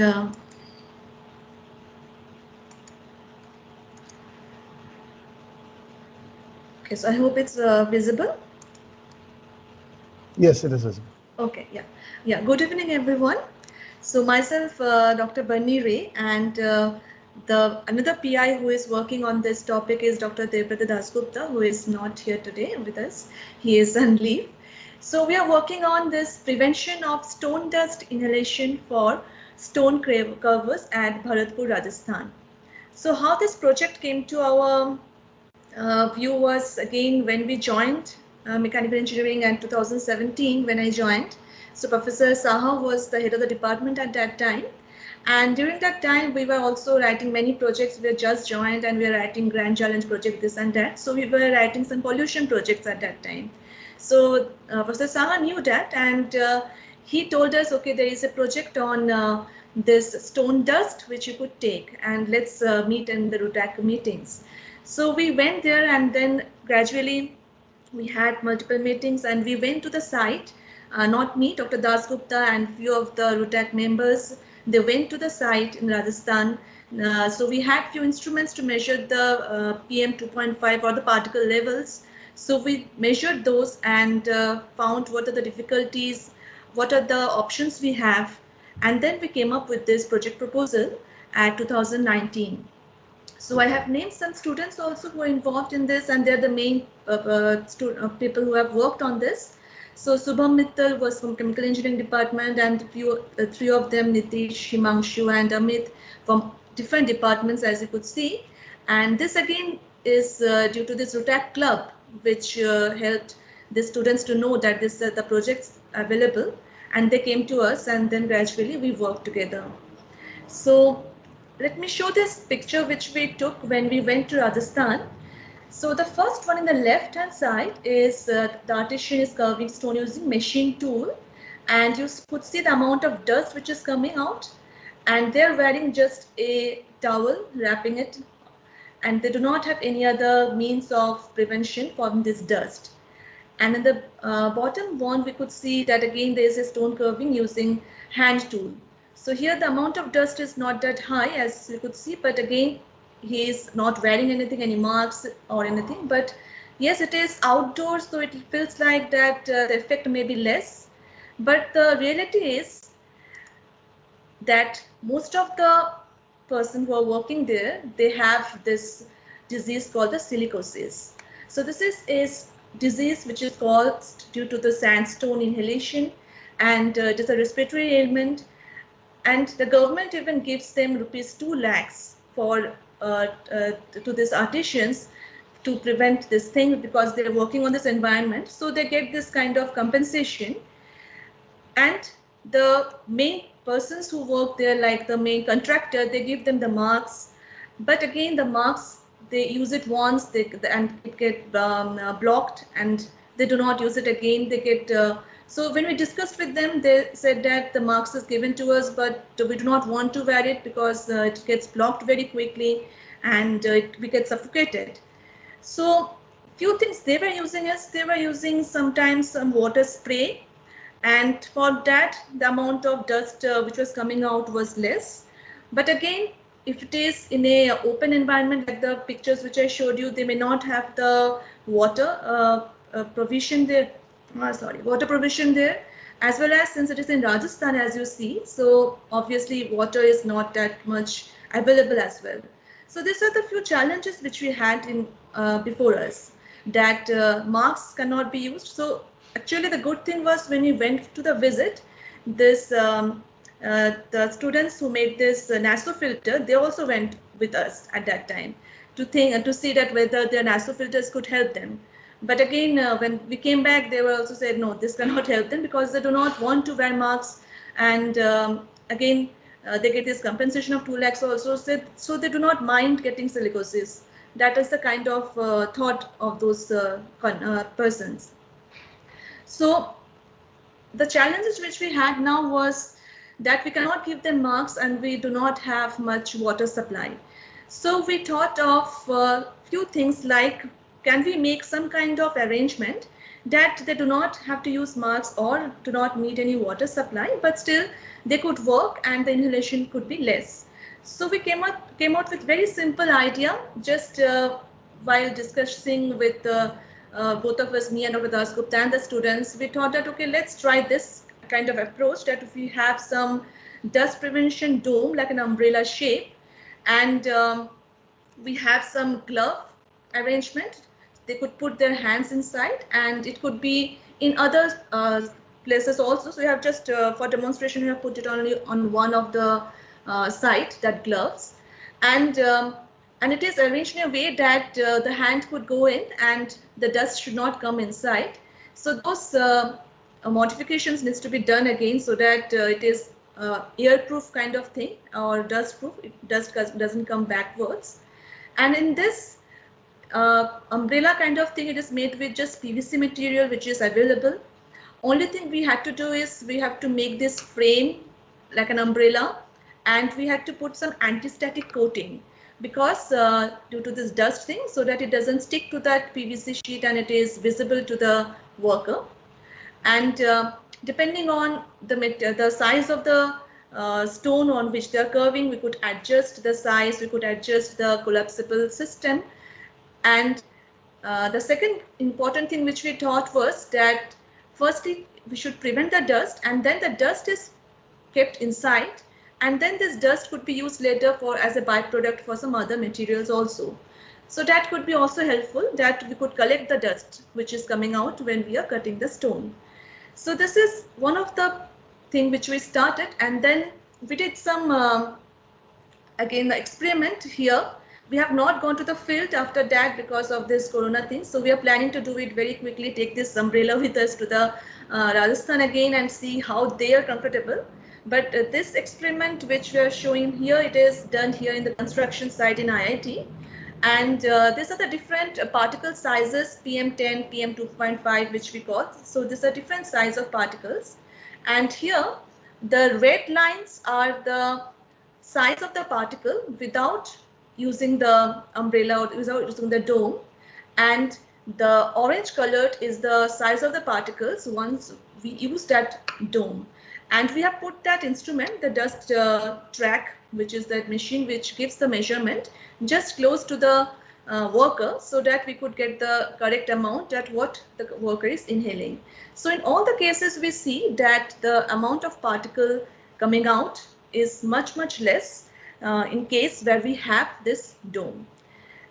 Okay, so I hope it's visible. Yes, it is visible. Okay, yeah. Good evening, everyone. So myself, Dr. Bonnie Ray, and Another PI who is working on this topic is Dr. Debabrata Dasgupta, who is not here today with us. He is on leave. So we are working on this prevention of stone dust inhalation for stone carvers at Bharatpur, Rajasthan. So how this project came to our view was, again, when we joined mechanical engineering in 2017, when I joined. So Professor Saha was the head of the department at that time. And during that time, we were also writing many projects. We had just joined and we were writing Grand Challenge project, this and that. So we were writing some pollution projects at that time. So Professor Saha knew that, and he told us, okay, there is a project on this stone dust which you could take, and let's meet in the RUTAC meetings. So we went there, and then gradually we had multiple meetings, and we went to the site. Not me, Dr. Dasgupta and few of the RUTAC members, they went to the site in Rajasthan. So we had few instruments to measure the PM 2.5 or the particle levels. So we measured those and found what are the difficulties, what are the options we have. And then we came up with this project proposal at 2019. So I have named some students also who are involved in this, and they're the main people who have worked on this. So Subham Mittal was from Chemical Engineering Department, and three of them, Nitish, Himanshu, and Amit, from different departments, as you could see. And this again is due to this RUTAC club, which helped the students to know that this the project's available, and they came to us, and then gradually we worked together. So let me show this picture which we took when we went to Rajasthan. So the first one in the left hand side is the artisan is carving stone using machine tool, and you could see the amount of dust which is coming out, and they're wearing just a towel wrapping it, and they do not have any other means of prevention from this dust. And in the bottom one, we could see that again there is a stone carving using hand tool. So here the amount of dust is not that high, as you could see, but again he is not wearing anything, any marks or anything. But yes, it is outdoors, so it feels like that the effect may be less. But the reality is that most of the person who are working there, they have this disease called the silicosis. So this is a disease which is caused due to the sandstone inhalation, and it is a respiratory ailment. And the government even gives them ₹2 lakhs for to these artisans to prevent this thing, because they're working on this environment. So they get this kind of compensation. And the main persons who work there, like the main contractor, they give them the marks. But again, the marks, they use it once, and it get blocked, and they do not use it again. They get so when we discussed with them, they said that the marks is given to us, but we do not want to wear it because it gets blocked very quickly, and we get suffocated. So few things they were using is, they were using sometimes some water spray, and for that the amount of dust which was coming out was less. But again, if it is in a open environment like the pictures which I showed you, they may not have the water provision there. Water provision there, as well as since it is in Rajasthan, as you see, so obviously water is not that much available as well. So these are the few challenges which we had in before us, that marks cannot be used. So actually the good thing was, when we went to the visit, this the students who made this NASO filter, they also went with us at that time to think and to see that whether their NASO filters could help them. But again, when we came back, they were also said, no, this cannot help them, because they do not want to wear masks. And again, they get this compensation of 2 lakhs also, so they do not mind getting silicosis. That is the kind of thought of those persons. So the challenges which we had now was that we cannot give them marks, and we do not have much water supply. So we thought of few things like, can we make some kind of arrangement that they do not have to use masks or do not need any water supply, but still they could work and the inhalation could be less. So we came out with very simple idea, just while discussing with both of us, me and Dr. Dasgupta and the students. We thought that, okay, let's try this kind of approach, that if we have some dust prevention dome like an umbrella shape, And we have some glove arrangement. They could put their hands inside, and it could be in other places also. So we have just for demonstration, we have put it only on one of the side, that gloves, and it is arranged in a way that the hand could go in and the dust should not come inside. So those modifications needs to be done again so that it is air-proof kind of thing, or dust-proof. Dust doesn't come backwards. And in this umbrella kind of thing, it is made with just PVC material which is available. Only thing we had to do is we have to make this frame like an umbrella, and we had to put some anti-static coating, because due to this dust thing, so that it doesn't stick to that PVC sheet and it is visible to the worker. And depending on the size of the stone on which they are curving, we could adjust the size, we could adjust the collapsible system. And the second important thing which we taught was that firstly we should prevent the dust, and then the dust is kept inside, and then this dust could be used later for as a byproduct for some other materials also. So that could be also helpful, that we could collect the dust which is coming out when we are cutting the stone. So this is one of the thing which we started, and then we did some again the experiment here. We have not gone to the field after that because of this corona thing, so we are planning to do it very quickly, take this umbrella with us to the Rajasthan again and see how they are comfortable. But this experiment which we are showing here, it is done here in the construction site in IIT. And these are the different particle sizes, PM10, PM2.5, which we call. So these are different size of particles. And here, the red lines are the size of the particle without using the umbrella or without using the dome. And the orange colored is the size of the particles once we use that dome. And we have put that instrument, the dust track, which is that machine which gives the measurement, just close to the worker, so that we could get the correct amount at what the worker is inhaling. So in all the cases, we see that the amount of particle coming out is much less in case where we have this dome.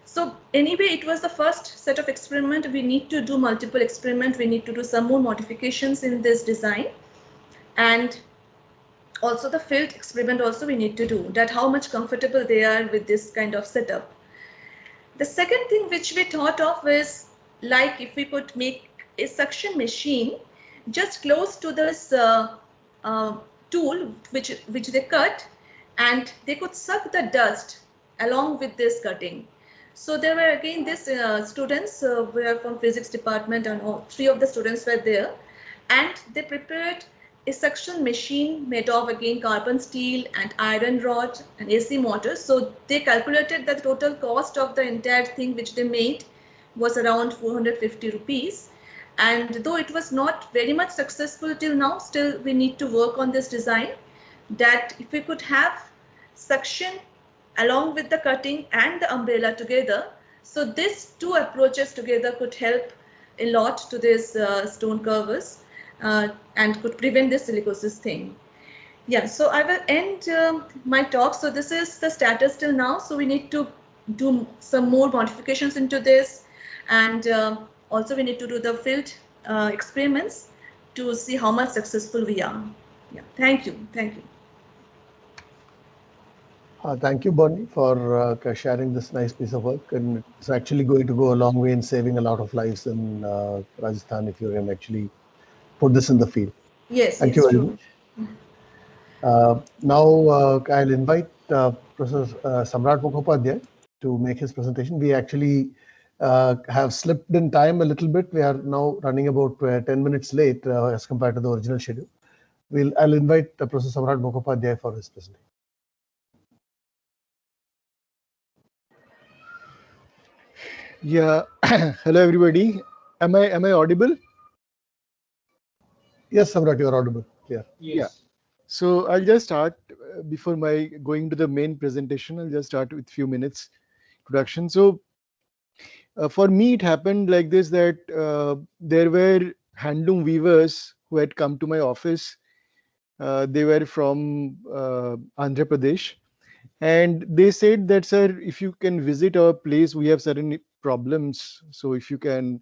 So anyway, it was the first set of experiment. We need to do multiple experiments. We need to do some more modifications in this design. And also the field experiment also we need to do, that how much comfortable they are with this kind of setup. The second thing which we thought of is, like if we could make a suction machine just close to this tool which they cut, and they could suck the dust along with this cutting. So there were again these students were from physics department, and all three of the students were there, and they prepared a suction machine made of again carbon steel and iron rod and AC motor. So they calculated that the total cost of the entire thing which they made was around 450 rupees. And though it was not very much successful till now, still we need to work on this design, that if we could have suction along with the cutting and the umbrella together, so these two approaches together could help a lot to this stone curvers. And could prevent this silicosis thing. Yeah, so I will end my talk. So this is the status till now. So we need to do some more modifications into this, and also we need to do the field experiments to see how much successful we are. Yeah, thank you. Thank you. Thank you, Bonnie, for sharing this nice piece of work. And it's actually going to go a long way in saving a lot of lives in Rajasthan if you can actually put this in the field. Yes, thank yes, you very true. much. Now I'll invite Professor Samrat Mukhopadhyay to make his presentation. We actually have slipped in time a little bit. We are now running about 10 minutes late as compared to the original schedule. I'll invite Professor Samrat Mukhopadhyay for his presentation. Yeah, hello everybody. Am I audible? Yes, Samrat, you are audible. Clear. Yes. Yeah. So I'll just start before my going to the main presentation. I'll just start with few minutes introduction. So for me, it happened like this, that there were handloom weavers who had come to my office. They were from Andhra Pradesh, And they said that, sir, if you can visit our place, we have certain problems. So if you can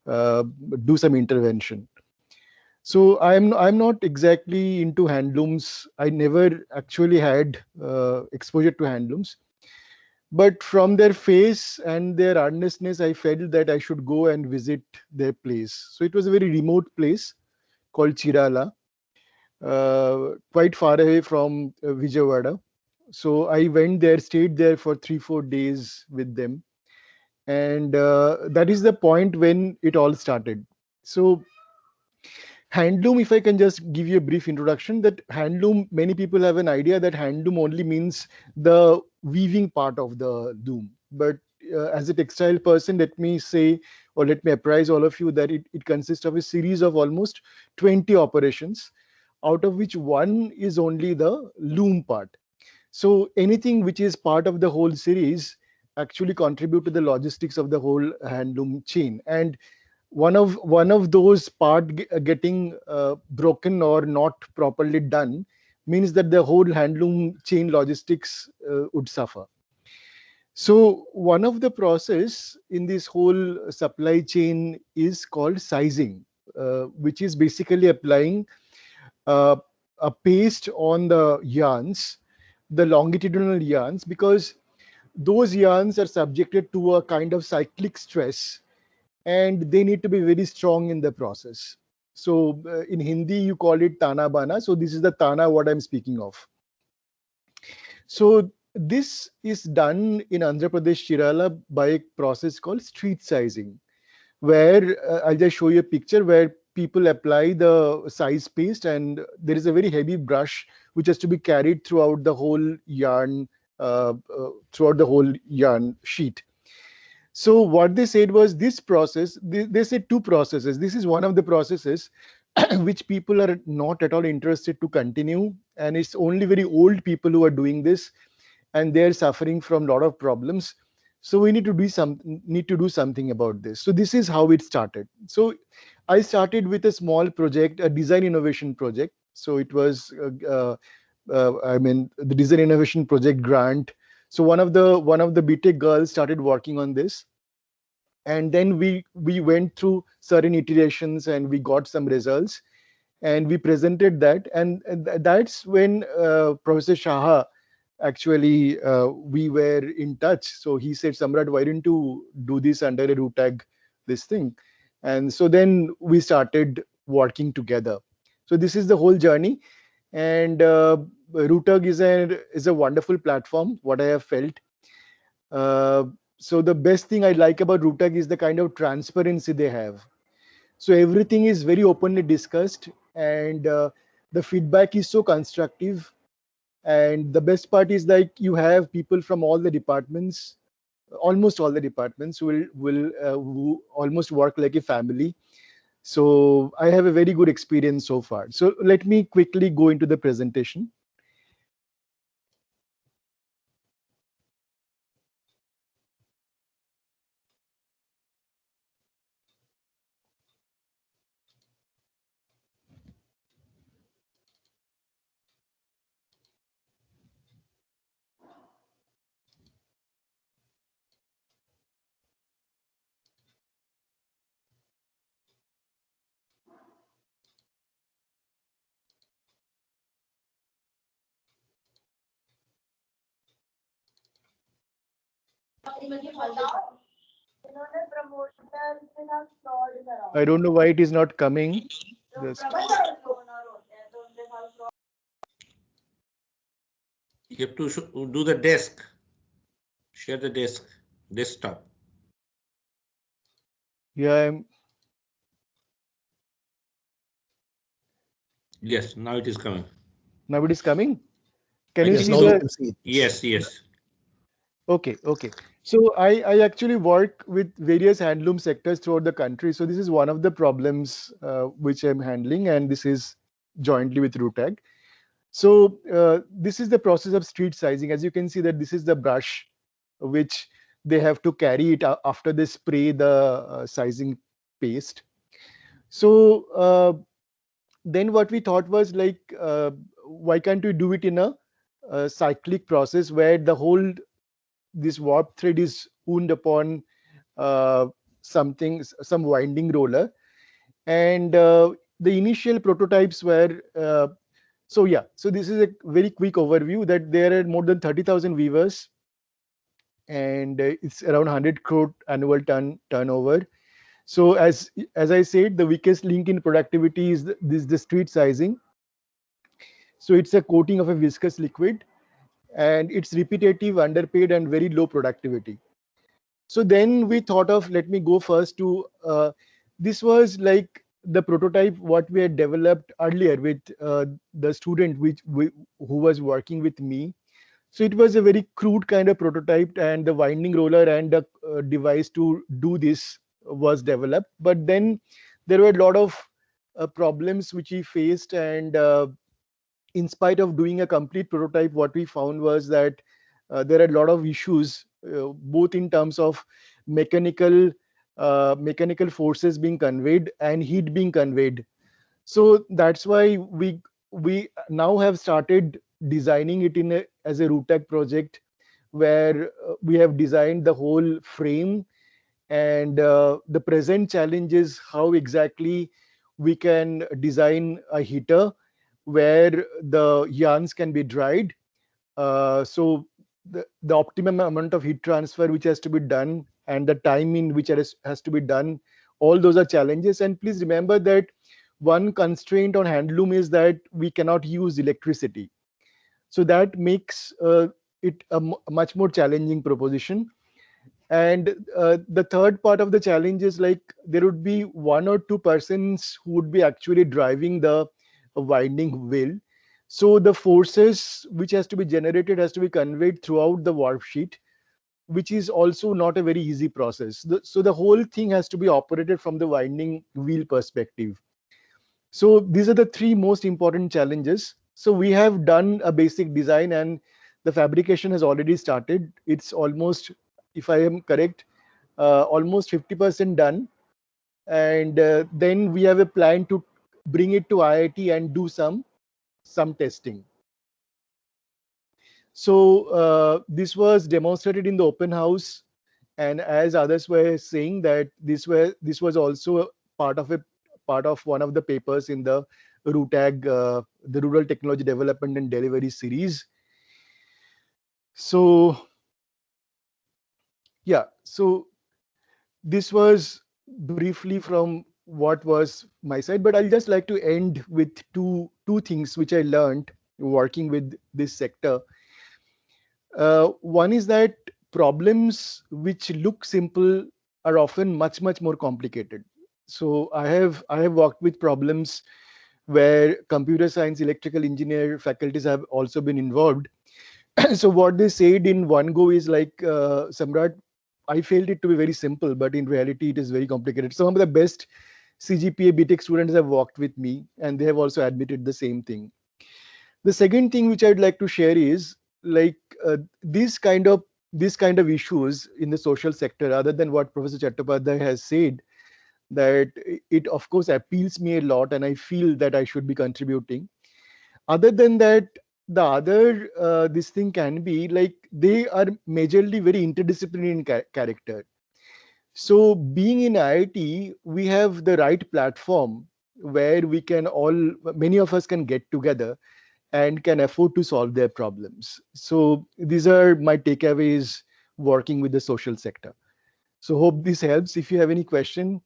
do some intervention. So I'm not exactly into handlooms. I never actually had exposure to handlooms. But from their face and their earnestness, I felt that I should go and visit their place. So it was a very remote place called Chirala, quite far away from Vijayawada. So I went there, stayed there for 3-4 days with them. And that is the point when it all started. So handloom, if I can just give you a brief introduction, that handloom, many people have an idea that handloom only means the weaving part of the loom. But as a textile person, let me say, or let me apprise all of you that it consists of a series of almost 20 operations, out of which one is only the loom part. So anything which is part of the whole series actually contribute to the logistics of the whole handloom chain. And one of those part getting broken or not properly done means that the whole handloom chain logistics would suffer. So one of the process in this whole supply chain is called sizing, which is basically applying uh, a paste on the yarns, the longitudinal yarns, because those yarns are subjected to a kind of cyclic stress and they need to be very strong in the process. So in Hindi, you call it Tana Bana. So this is the Tana what I'm speaking of. So this is done in Andhra Pradesh, Chirala, by a process called street sizing, where I'll just show you a picture where people apply the size paste and there is a very heavy brush which has to be carried throughout the whole yarn, sheet. So what they said was this process, they said two processes. This is one of the processes which people are not at all interested to continue. And it's only very old people who are doing this and they're suffering from a lot of problems. So we need to do something about this. So this is how it started. So I started with a small project, a design innovation project. So it was, the design innovation project grant. So one of the BTech girls started working on this, and then we went through certain iterations and we got some results, and we presented that, and that's when Professor Shah, actually we were in touch. So he said, Samrat, why didn't you do this under a RUTAG, this thing? And so then we started working together. So this is the whole journey. And RUTAG is a wonderful platform, what I have felt. So the best thing I like about RUTAG is the kind of transparency they have. So everything is very openly discussed, and the feedback is so constructive. And the best part is, like, you have people from all the departments, almost all the departments who almost work like a family. So I have a very good experience so far. So let me quickly go into the presentation. I don't know why it is not coming. Just You have to do the desk. Share the desktop. yeah, Yes, now it is coming. now it is coming. Can you Yes, see now you the? can see it. Yes. Okay. So I actually work with various handloom sectors throughout the country. So this is one of the problems which I'm handling, and this is jointly with RUTAG. So this is the process of street sizing. As you can see that this is the brush which they have to carry it after they spray the sizing paste. So then what we thought was, like, why can't we do it in a cyclic process where this warp thread is wound upon some winding roller. And the initial prototypes were so this is a very quick overview that there are more than 30,000 weavers, and it's around 100 crore annual turnover. So as I said, the weakest link in productivity is the street sizing. So it's a coating of a viscous liquid, and it's repetitive, underpaid, and very low productivity. So then we thought of, let me go first to this was like the prototype what we had developed earlier with the student who was working with me. So it was a very crude kind of prototype, and the winding roller and the device to do this was developed. But then there were a lot of problems which we faced, and in spite of doing a complete prototype, what we found was that there are a lot of issues, both in terms of mechanical forces being conveyed and heat being conveyed. So that's why we now have started designing it as a RUTAC project, where we have designed the whole frame. And the present challenge is how exactly we can design a heater where the yarns can be dried. So the optimum amount of heat transfer which has to be done, and the time in which it has to be done, all those are challenges. And please remember that one constraint on handloom is that we cannot use electricity. So that makes it a much more challenging proposition. And the third part of the challenge is like there would be 1 or 2 persons who would be actually driving the winding wheel. So the forces which has to be generated has to be conveyed throughout the warp sheet, which is also not a very easy process. So the whole thing has to be operated from the winding wheel perspective. So these are the 3 most important challenges. So we have done a basic design, and the fabrication has already started. It's almost, if I am correct, almost 50% done. And then we have a plan to bring it to IIT and do some testing. So this was demonstrated in the open house, and as others were saying that this was also part of one of the papers in the RUTAG, the Rural Technology Development and Delivery series. So yeah, so this was briefly from what was my side, but I'll just like to end with two things which I learned working with this sector. One is that problems which look simple are often much more complicated. So I have worked with problems where computer science, electrical engineer faculties have also been involved. So what they said in one go is like, Samrat, I felt it to be very simple, but in reality it is very complicated. Some of the best CGPA BTech students have worked with me, and they have also admitted the same thing. The second thing which I'd like to share is like this kind of issues in the social sector, other than what Professor Chattopadhyay has said, that it of course appeals me a lot, and I feel that I should be contributing. Other than that, the other this thing can be like they are majorly very interdisciplinary in character. So being in IIT, we have the right platform where we can many of us can get together and can afford to solve their problems. So these are my takeaways working with the social sector. So hope this helps. If you have any question,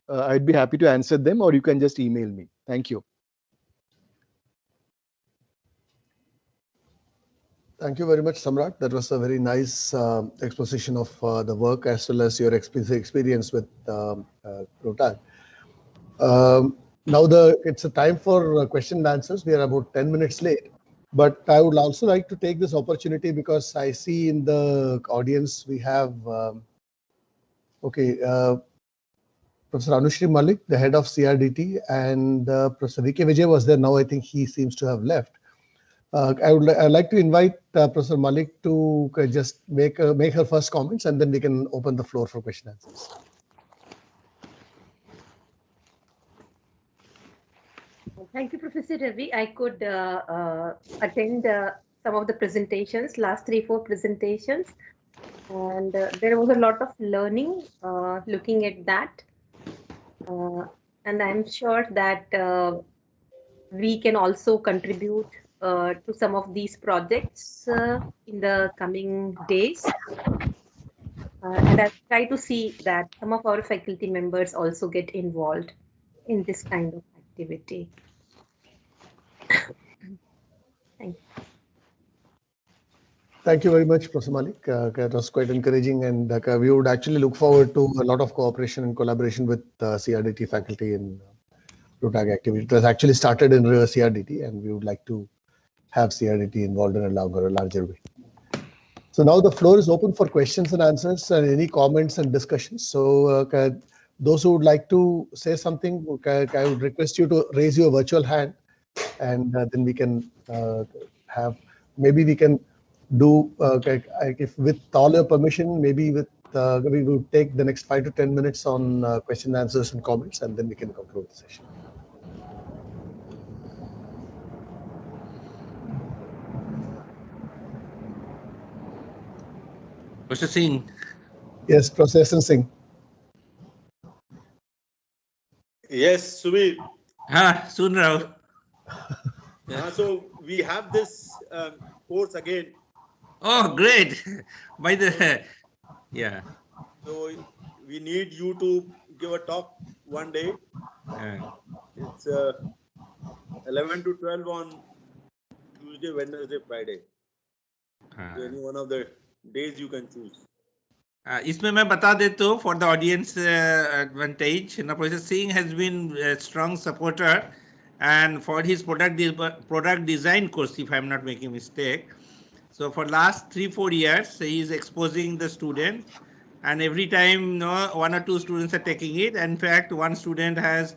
I'd be happy to answer them, or you can just email me. Thank you. Thank you very much, Samrat. That was a very nice exposition of the work as well as your experience with RUTAG. Now it's a time for question and answers. We are about 10 minutes late, but I would also like to take this opportunity because I see in the audience we have Professor Anushri Malik, the head of CRDT, and Professor V.K. Vijay was there. Now I think he seems to have left. I'd like to invite Professor Malik to just make her first comments, and then we can open the floor for question and answers. Thank you, Professor Ravi. I could attend some of the presentations, last 3-4 presentations. And there was a lot of learning looking at that. And I'm sure that we can also contribute to some of these projects in the coming days. And I'll try to see that some of our faculty members also get involved in this kind of activity. Thank you. Thank you very much, Professor Malik. It was quite encouraging, and we would actually look forward to a lot of cooperation and collaboration with CRDT faculty in RUTAG activity. It was actually started in CRDT, and we would like to have CRDT involved in a larger way. So now the floor is open for questions and answers and any comments and discussions. So those who would like to say something, I would request you to raise your virtual hand, and then we can have, maybe we can do, if with all your permission, maybe with we will take the next 5 to 10 minutes on question and answers and comments, and then we can conclude the session. Mr. Singh. Yes, Professor Singh. Yes, Subir. Soon, Rao. So we have this course again. Oh, great. By the, yeah. So we need you to give a talk one day. It's 11 to 12 on Tuesday, Wednesday, Friday. So any one of the days you can choose. इसमें मैं बता देता हूँ for the audience advantage. Professor Singh has been a strong supporter, and for his product design course, if I'm not making a mistake. So for last 3-4 years, he is exposing the student, and every time 1 or 2 students are taking it. In fact, one student has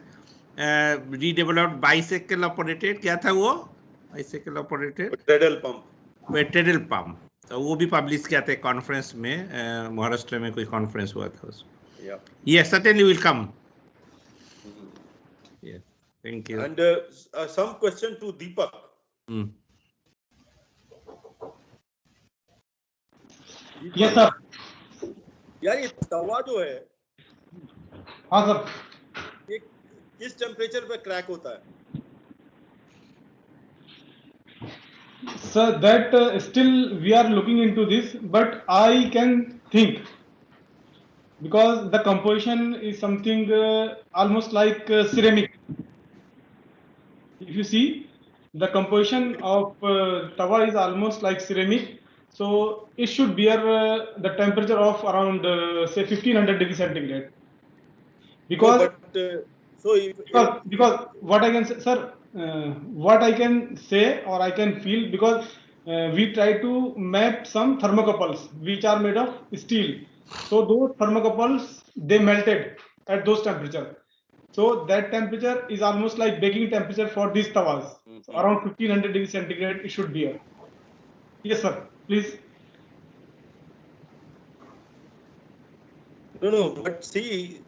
redeveloped bicycle operated. क्या था वो? Bicycle operated. Pedal pump. Pedal pump. तो वो भी publish किया था conference में, महाराष्ट्र में कोई कॉन्फ्रेंस हुआ था उसमें. Yes, certainly will come. Yes, thank you. And some question to Deepak. Yes, sir. यार ये तवा जो है, हाँ सर, ये किस टेम्परेचर पे क्रैक होता है? Sir, that still we are looking into this, but I can think, because the composition is something almost like ceramic. If you see, the composition of tawa is almost like ceramic, so it should bear the temperature of around say 1500 degrees centigrade. Because because what I can say, sir, what I can say or I can feel, because we try to map some thermocouples which are made of steel. So those thermocouples, they melted at those temperature. So that temperature is almost like baking temperature for these tawas. So around 1500 degrees centigrade it should be here. Yes, sir. Please. No, but see,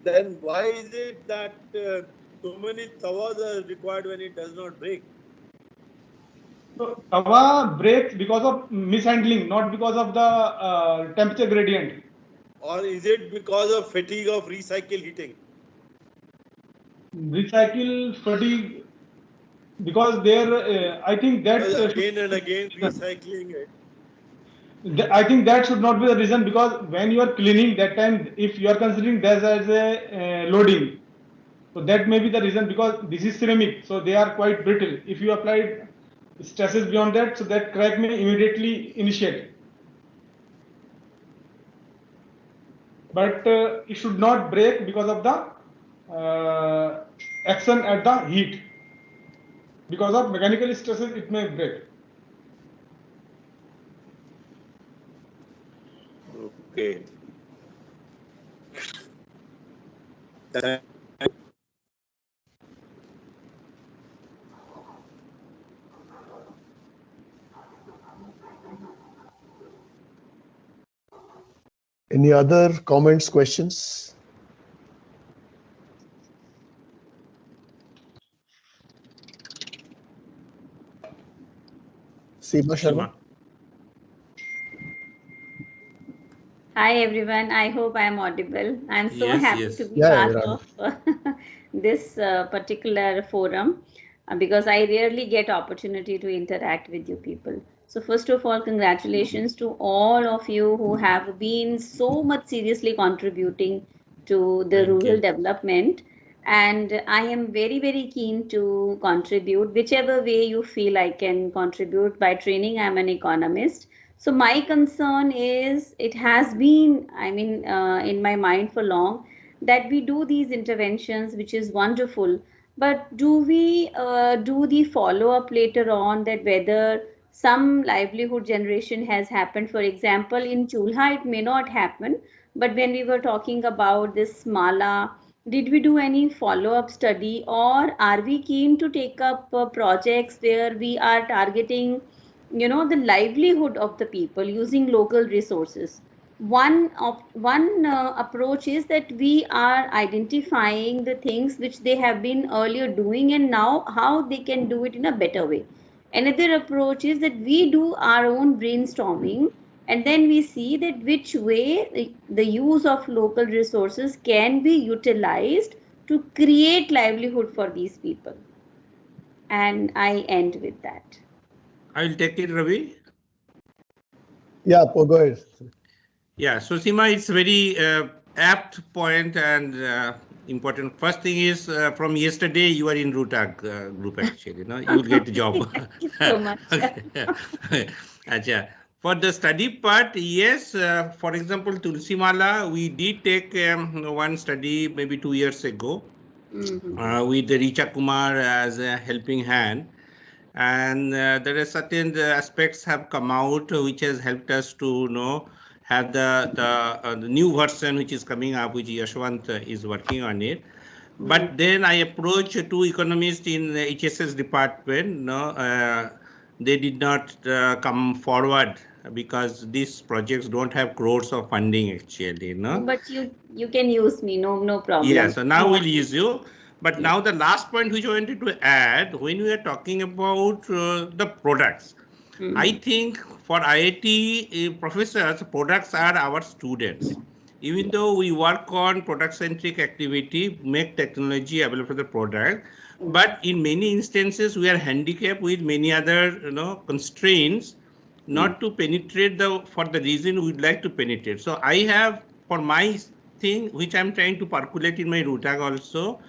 then why is it that so many tawas are required when it does not break? So tawa breaks because of mishandling, not because of the temperature gradient. Or is it because of fatigue of recycle heating? Recycle fatigue, because there, I think that again and again recycling it. I think that should not be the reason, because when you are cleaning that time, if you are considering that as a loading, so that may be the reason, because this is ceramic, so they are quite brittle. If you applied stresses beyond that, so that crack may immediately initiate. But it should not break because of the action at the heat. Because of mechanical stresses, it may break. Okay. Any other comments, questions? Seema Sharma. Hi everyone, I hope I am audible. I'm so Yes, happy yes. to be Yeah, part you're of this particular forum because I rarely get opportunity to interact with you people. So first of all, congratulations to all of you who have been so much seriously contributing to the Thank rural you. development. And I am very, very keen to contribute whichever way you feel I can contribute. By training, I'm an economist. So my concern is it has been, in my mind for long that we do these interventions, which is wonderful. But do we do the follow up later on that whether some livelihood generation has happened? For example, in Chulha, it may not happen. But when we were talking about this Mala, did we do any follow up study, or are we keen to take up projects where we are targeting the livelihood of the people using local resources? One approach is that we are identifying the things which they have been earlier doing and now how they can do it in a better way. Another approach is that we do our own brainstorming and then we see that which way the use of local resources can be utilized to create livelihood for these people. And I end with that. I will take it, Ravi. Yeah, go ahead. Yeah, so Seema, it's very apt point and important. First thing is from yesterday you are in Rutag group actually. You will get a job. Thank you so much. Achha. For the study part, yes. For example, Tulsi Mala, we did take one study maybe 2 years ago with Richa Kumar as a helping hand. And there are certain aspects have come out which has helped us to have the new version which is coming up, which Yashwant is working on it. But then I approached two economists in the HSS department. They did not come forward because these projects don't have crores of funding actually. But you can use me, no problem. Yeah, so now we'll use you. But now the last point which I wanted to add, when we are talking about the products, I think for IIT professors, products are our students. Even though we work on product-centric activity, make technology available for the product, but in many instances we are handicapped with many other constraints not to penetrate for the reason we'd like to penetrate. So I have for my thing which I'm trying to percolate in my Rutag also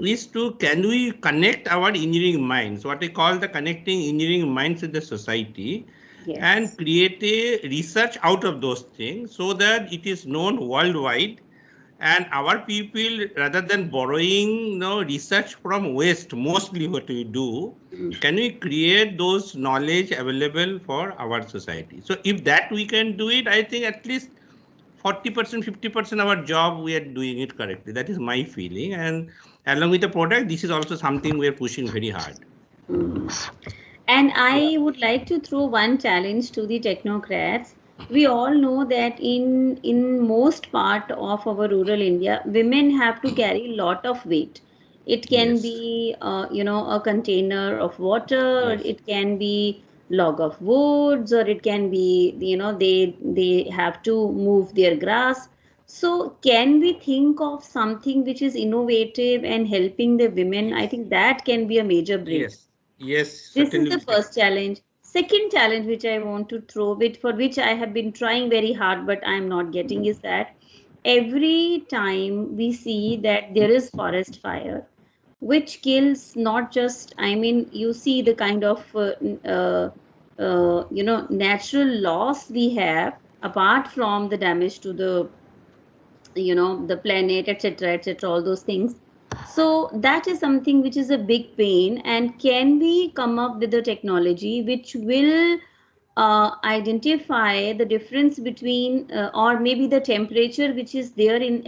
is to can we connect our engineering minds, what I call the connecting engineering minds in the society, and create a research out of those things so that it is known worldwide. And our people, rather than borrowing research from West, mostly what we do, can we create those knowledge available for our society? So if that we can do it, I think at least 40%, 50% of our job, we are doing it correctly. That is my feeling. And along with the product, this is also something we are pushing very hard. And I would like to throw one challenge to the technocrats. We all know that in most part of our rural India, women have to carry a lot of weight. It can be, a container of water, or it can be log of woods, or it can be, they have to move their grass. So can we think of something which is innovative and helping the women? I think that can be a major break. Yes. This is the first challenge. Second challenge which I want to throw, for which I have been trying very hard, but I am not getting, is that every time we see that there is forest fire, which kills not just, you see the kind of, natural loss we have apart from the damage to the, the planet, etc., all those things. So that is something which is a big pain. And can we come up with a technology which will identify the difference between, or maybe the temperature which is there in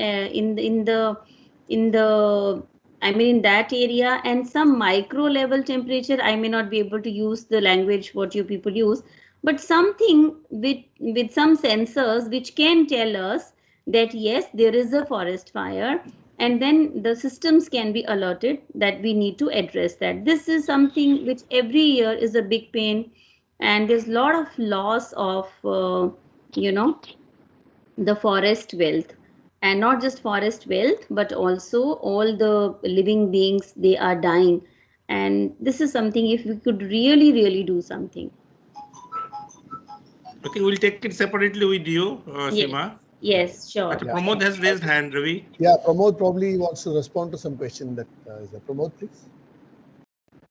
that area, and some micro level temperature? I may not be able to use the language what you people use, but something with some sensors which can tell us that yes, there is a forest fire, and then the systems can be alerted that we need to address that. This is something which every year is a big pain. and there's a lot of loss of you know, the forest wealth, and not just forest wealth but also all the living beings, they are dying, and this is something if we could really do something. Okay, we'll take it separately with you, Seema. Yes, sure. Achha, Pramod has raised hand, Ravi. Yeah, Pramod probably wants to respond to some question that is there. Pramod, please.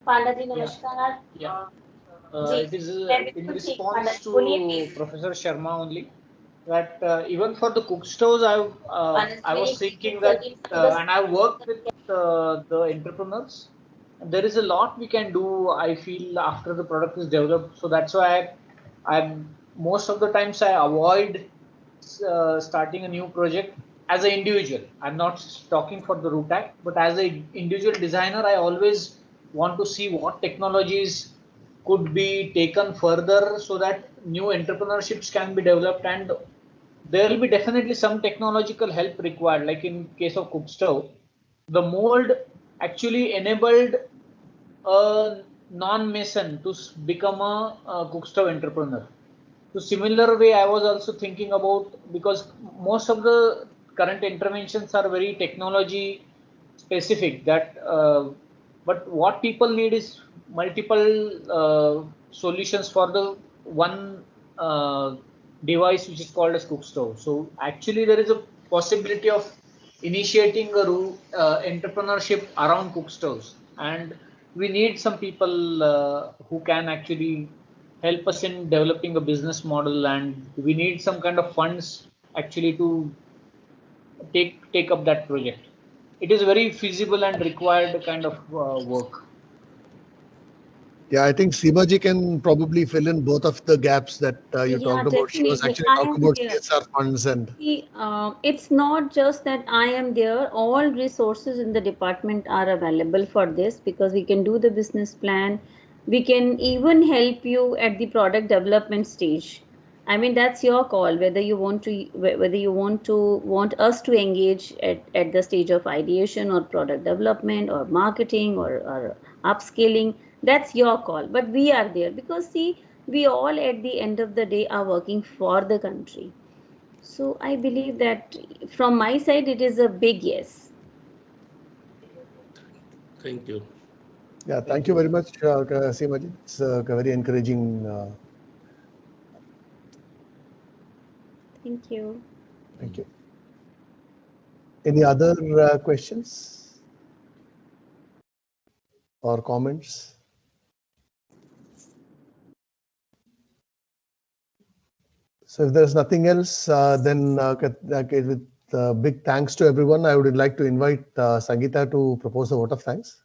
Pandaji, namaskar. It is in response to Professor Sharma only, that even for the cook stoves, I was thinking that, and I worked with the entrepreneurs. And there is a lot we can do, I feel, after the product is developed. So that's why I most of the times I avoid starting a new project as an individual. I'm not talking for the RUTAC, but as an individual designer, I always want to see what technologies could be taken further so that new entrepreneurships can be developed, and there will be definitely some technological help required. Like in case of cook stove, the mold actually enabled a non-mason to become a cook stove entrepreneur. So similar way, I was also thinking about, because most of the current interventions are very technology specific, that but what people need is multiple solutions for the one device which is called as cook stove. So actually there is a possibility of initiating a entrepreneurship around cook stoves, and we need some people who can actually help us in developing a business model, and we need some kind of funds actually to take up that project. It is very feasible and required kind of work. Yeah, I think Seema can probably fill in both of the gaps that you talked about. She was Definitely. actually I talking am about there. CSR funds and. See, it's not just that I am there. All resources in the department are available for this, because we can do the business plan. We can even help you at the product development stage. I mean, that's your call whether you want us to engage at the stage of ideation or product development or marketing or upscaling. That's your call. But we are there because see, we all at the end of the day are working for the country. So I believe that from my side, it is a big yes. Thank you. Yeah, thank you very much, Seema. It's a very encouraging. Thank you. Thank you. Any other questions or comments? So if there's nothing else, then with big thanks to everyone, I would like to invite Sangeeta to propose a vote of thanks.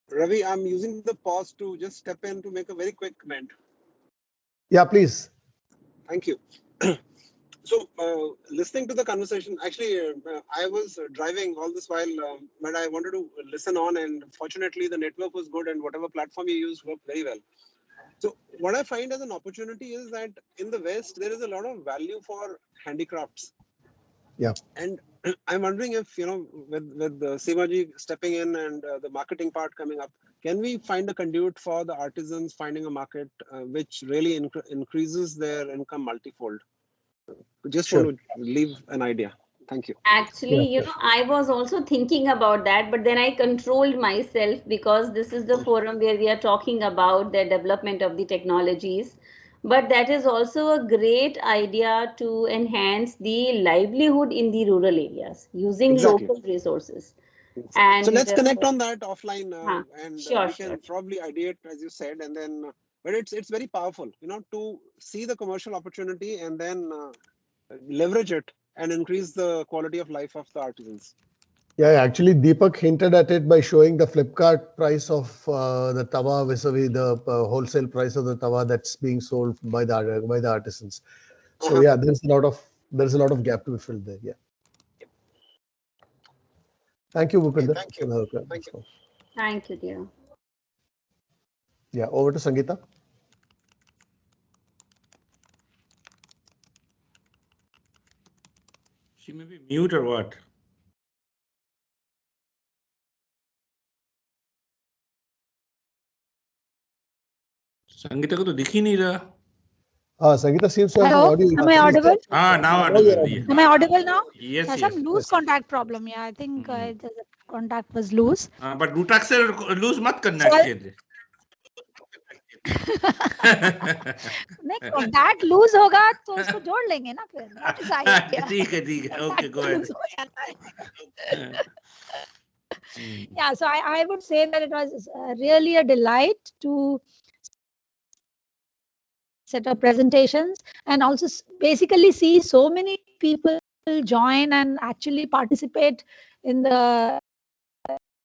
Ravi, I'm using the pause to just step in to make a very quick comment. Yeah, please. Thank you. So, listening to the conversation, actually, I was driving all this while, but I wanted to listen on, and fortunately, the network was good, and whatever platform you used worked very well. So, what I find as an opportunity is that in the West, there is a lot of value for handicrafts. Yeah. And I'm wondering if, with Seema stepping in and the marketing part coming up, can we find a conduit for the artisans finding a market which really increases their income multifold? Just Sure. want to leave an idea. Thank you. Actually, I was also thinking about that, but then I controlled myself because this is the forum where we are talking about the development of the technologies. But that is also a great idea to enhance the livelihood in the rural areas using local resources. And so let's connect on that offline, and sure, we can probably ideate, as you said, and then. But it's very powerful, to see the commercial opportunity and then leverage it and increase the quality of life of the artisans. Yeah, actually, Deepak hinted at it by showing the Flipkart price of the tawa vis-a-vis the wholesale price of the tawa that's being sold by the artisans. So yeah, there's a lot of gap to be filled there. Yeah. Thank you, Bhupinder. Thank you. Thank you. Thank you, dear. Yeah, over to Sangeeta. She may be mute or what? Sangeeta को तो दिख ही नहीं रहा. Sangeeta seems to have Hello, audio. am I audible? Now audible. Yeah. Am I audible now? Yes, There's yes. some loose contact problem. Yeah, I think the contact was loose. But Rutaxer lose मत करना So actually. नहीं contact loose होगा तो उसको जोड़ लेंगे ना फिर. That is idea. ठीक है. Okay, go ahead. Yeah, so I would say that it was really a delight to set up presentations and also basically see so many people join and actually participate in the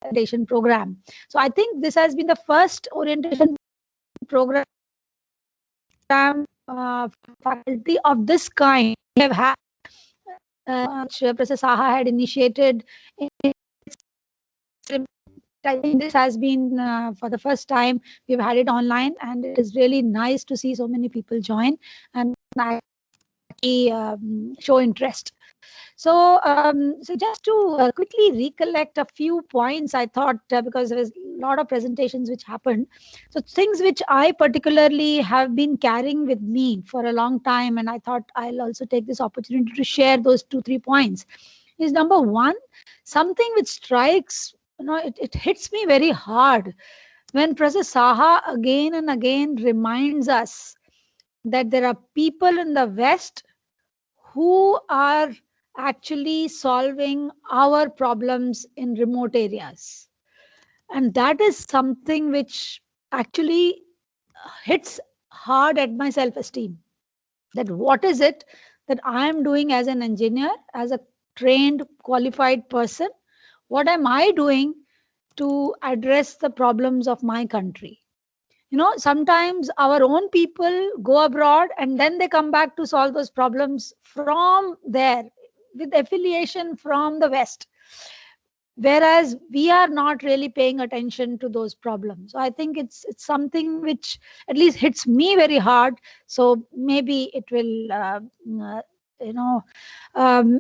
orientation program. So I think this has been the first orientation program faculty of this kind we have had, which Professor Saha had initiated. I think this has been for the first time we've had it online, and it is really nice to see so many people join and actually show interest. So, so just to quickly recollect a few points, I thought because there was a lot of presentations which happened. So things which I particularly have been carrying with me for a long time, and I thought I'll also take this opportunity to share those 2-3 points. Is number one, something which strikes, it hits me very hard when Professor Saha again and again reminds us that there are people in the West who are actually solving our problems in remote areas. And that is something which actually hits hard at my self-esteem. That what is it that I am doing as an engineer, as a trained, qualified person? What am I doing to address the problems of my country? Sometimes our own people go abroad and then they come back to solve those problems from there with affiliation from the West, whereas we are not really paying attention to those problems. So I think it's something which at least hits me very hard. So maybe it will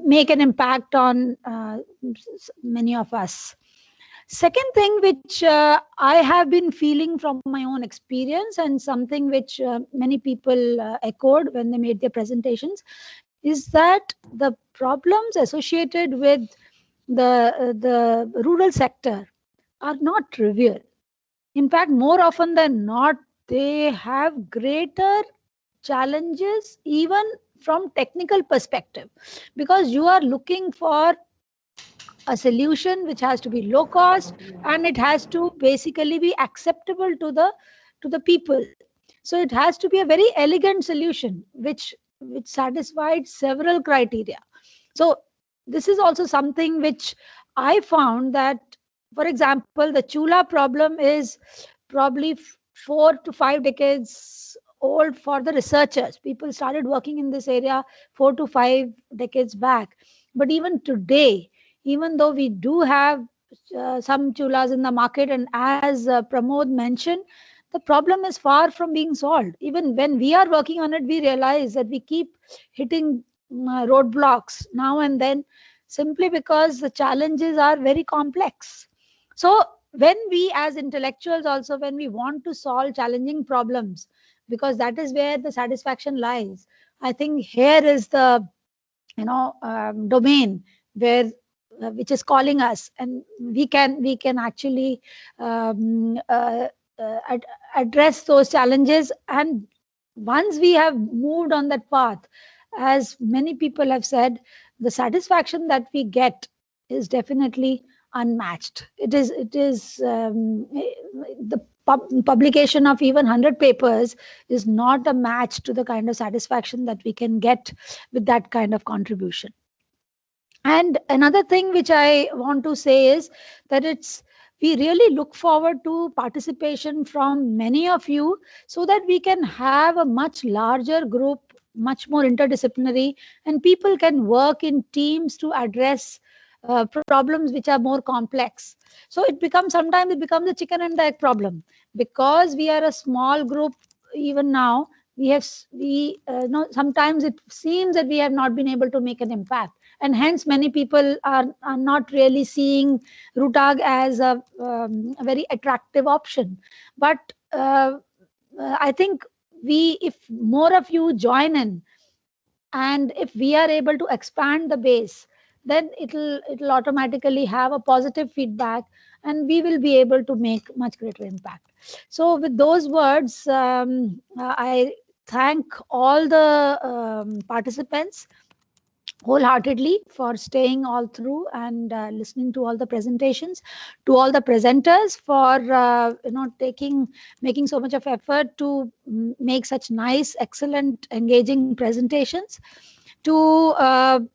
make an impact on many of us. Second thing which I have been feeling from my own experience, and something which many people echoed when they made their presentations, is that the problems associated with the rural sector are not trivial. In fact, more often than not, they have greater challenges even from technical perspective, because you are looking for a solution which has to be low cost and it has to basically be acceptable to the people. So it has to be a very elegant solution which satisfied several criteria. So this is also something which I found that, for example, the Chula problem is probably 4 to 5 decades old for the researchers. People started working in this area 4 to 5 decades back. But even today, even though we do have some chulas in the market, and as Pramod mentioned, the problem is far from being solved. Even when we are working on it, we realize that we keep hitting roadblocks now and then, simply because the challenges are very complex. So when we as intellectuals also, when we want to solve challenging problems, because that is where the satisfaction lies, I think here is the domain where which is calling us, and we can actually address those challenges. And once we have moved on that path, as many people have said, the satisfaction that we get is definitely unmatched. It is the publication of even 100 papers is not a match to the kind of satisfaction that we can get with that kind of contribution. And another thing which I want to say is that we really look forward to participation from many of you, so that we can have a much larger group, much more interdisciplinary, and people can work in teams to address problems which are more complex. So sometimes it becomes a chicken and egg problem, because we are a small group even now. sometimes it seems that we have not been able to make an impact, and hence many people are not really seeing RUTAG as a very attractive option. But I think if more of you join in, and if we are able to expand the base, then it'll automatically have a positive feedback, and we will be able to make much greater impact. So with those words, I thank all the participants wholeheartedly for staying all through and listening to all the presentations, to all the presenters for making so much of effort to make such nice, excellent, engaging presentations, to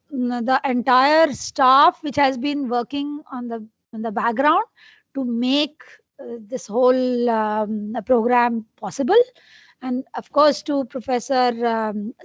the entire staff which has been working on the background to make this whole program possible, and of course to Professor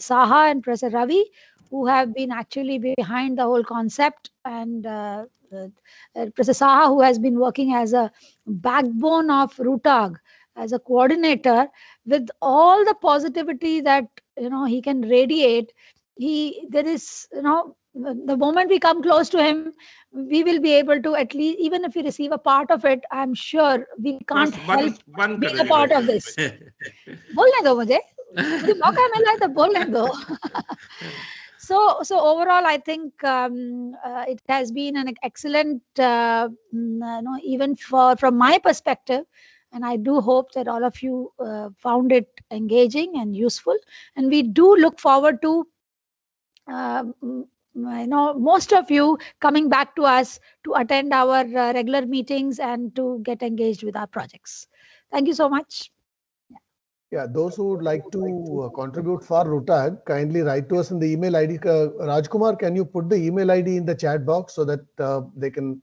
Saha and Professor Ravi, who have been actually behind the whole concept, and Professor Saha, who has been working as a backbone of RUTAG, as a coordinator, with all the positivity that he can radiate. There is, the moment we come close to him, we will be able to, at least, even if we receive a part of it, I'm sure we can't help being a part of this. बोलने दो मुझे मौका मिला है तो बोलने दो. So overall, I think it has been an excellent, even from my perspective, and I do hope that all of you found it engaging and useful. And we do look forward to, most of you coming back to us to attend our regular meetings and to get engaged with our projects. Thank you so much. Yeah, those who would like to contribute for RUTAG, kindly write to us in the email ID. Rajkumar, can you put the email ID in the chat box so that they can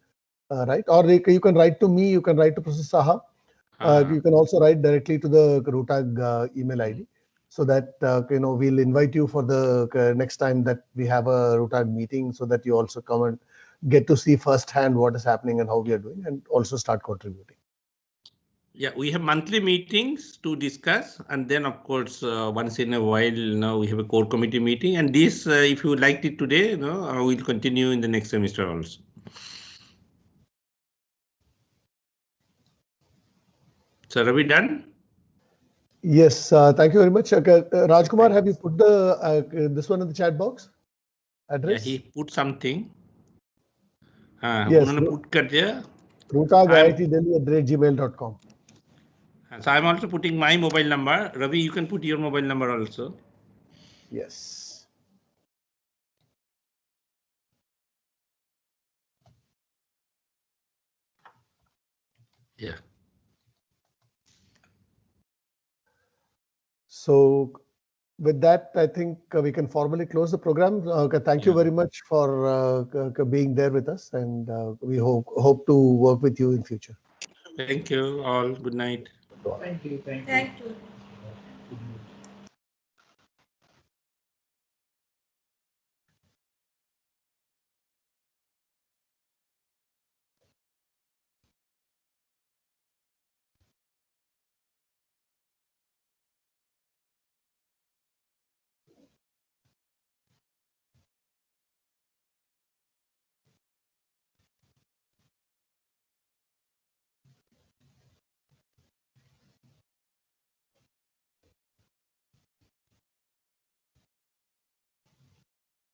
write? Or you can write to me, you can write to Professor Saha. You can also write directly to the RUTAG email ID, so that we'll invite you for the next time that we have a RUTAG meeting, so that you also come and get to see firsthand what is happening and how we are doing, and also start contributing. Yeah, we have monthly meetings to discuss, and then of course once in a while we have a core committee meeting, and this if you liked it today, we'll continue in the next semester also. So are we done? Yes, thank you very much. Rajkumar, have you put this one in the chat box? Address? Yeah, he put something. Yes. Put kar diya. RUTAG@gmail.com. So I'm also putting my mobile number. Ravi, you can put your mobile number also. Yes. Yeah. So with that, I think we can formally close the program. Thank you very much for being there with us, and we hope to work with you in future. Thank you all. Good night. Thank you. Thank you.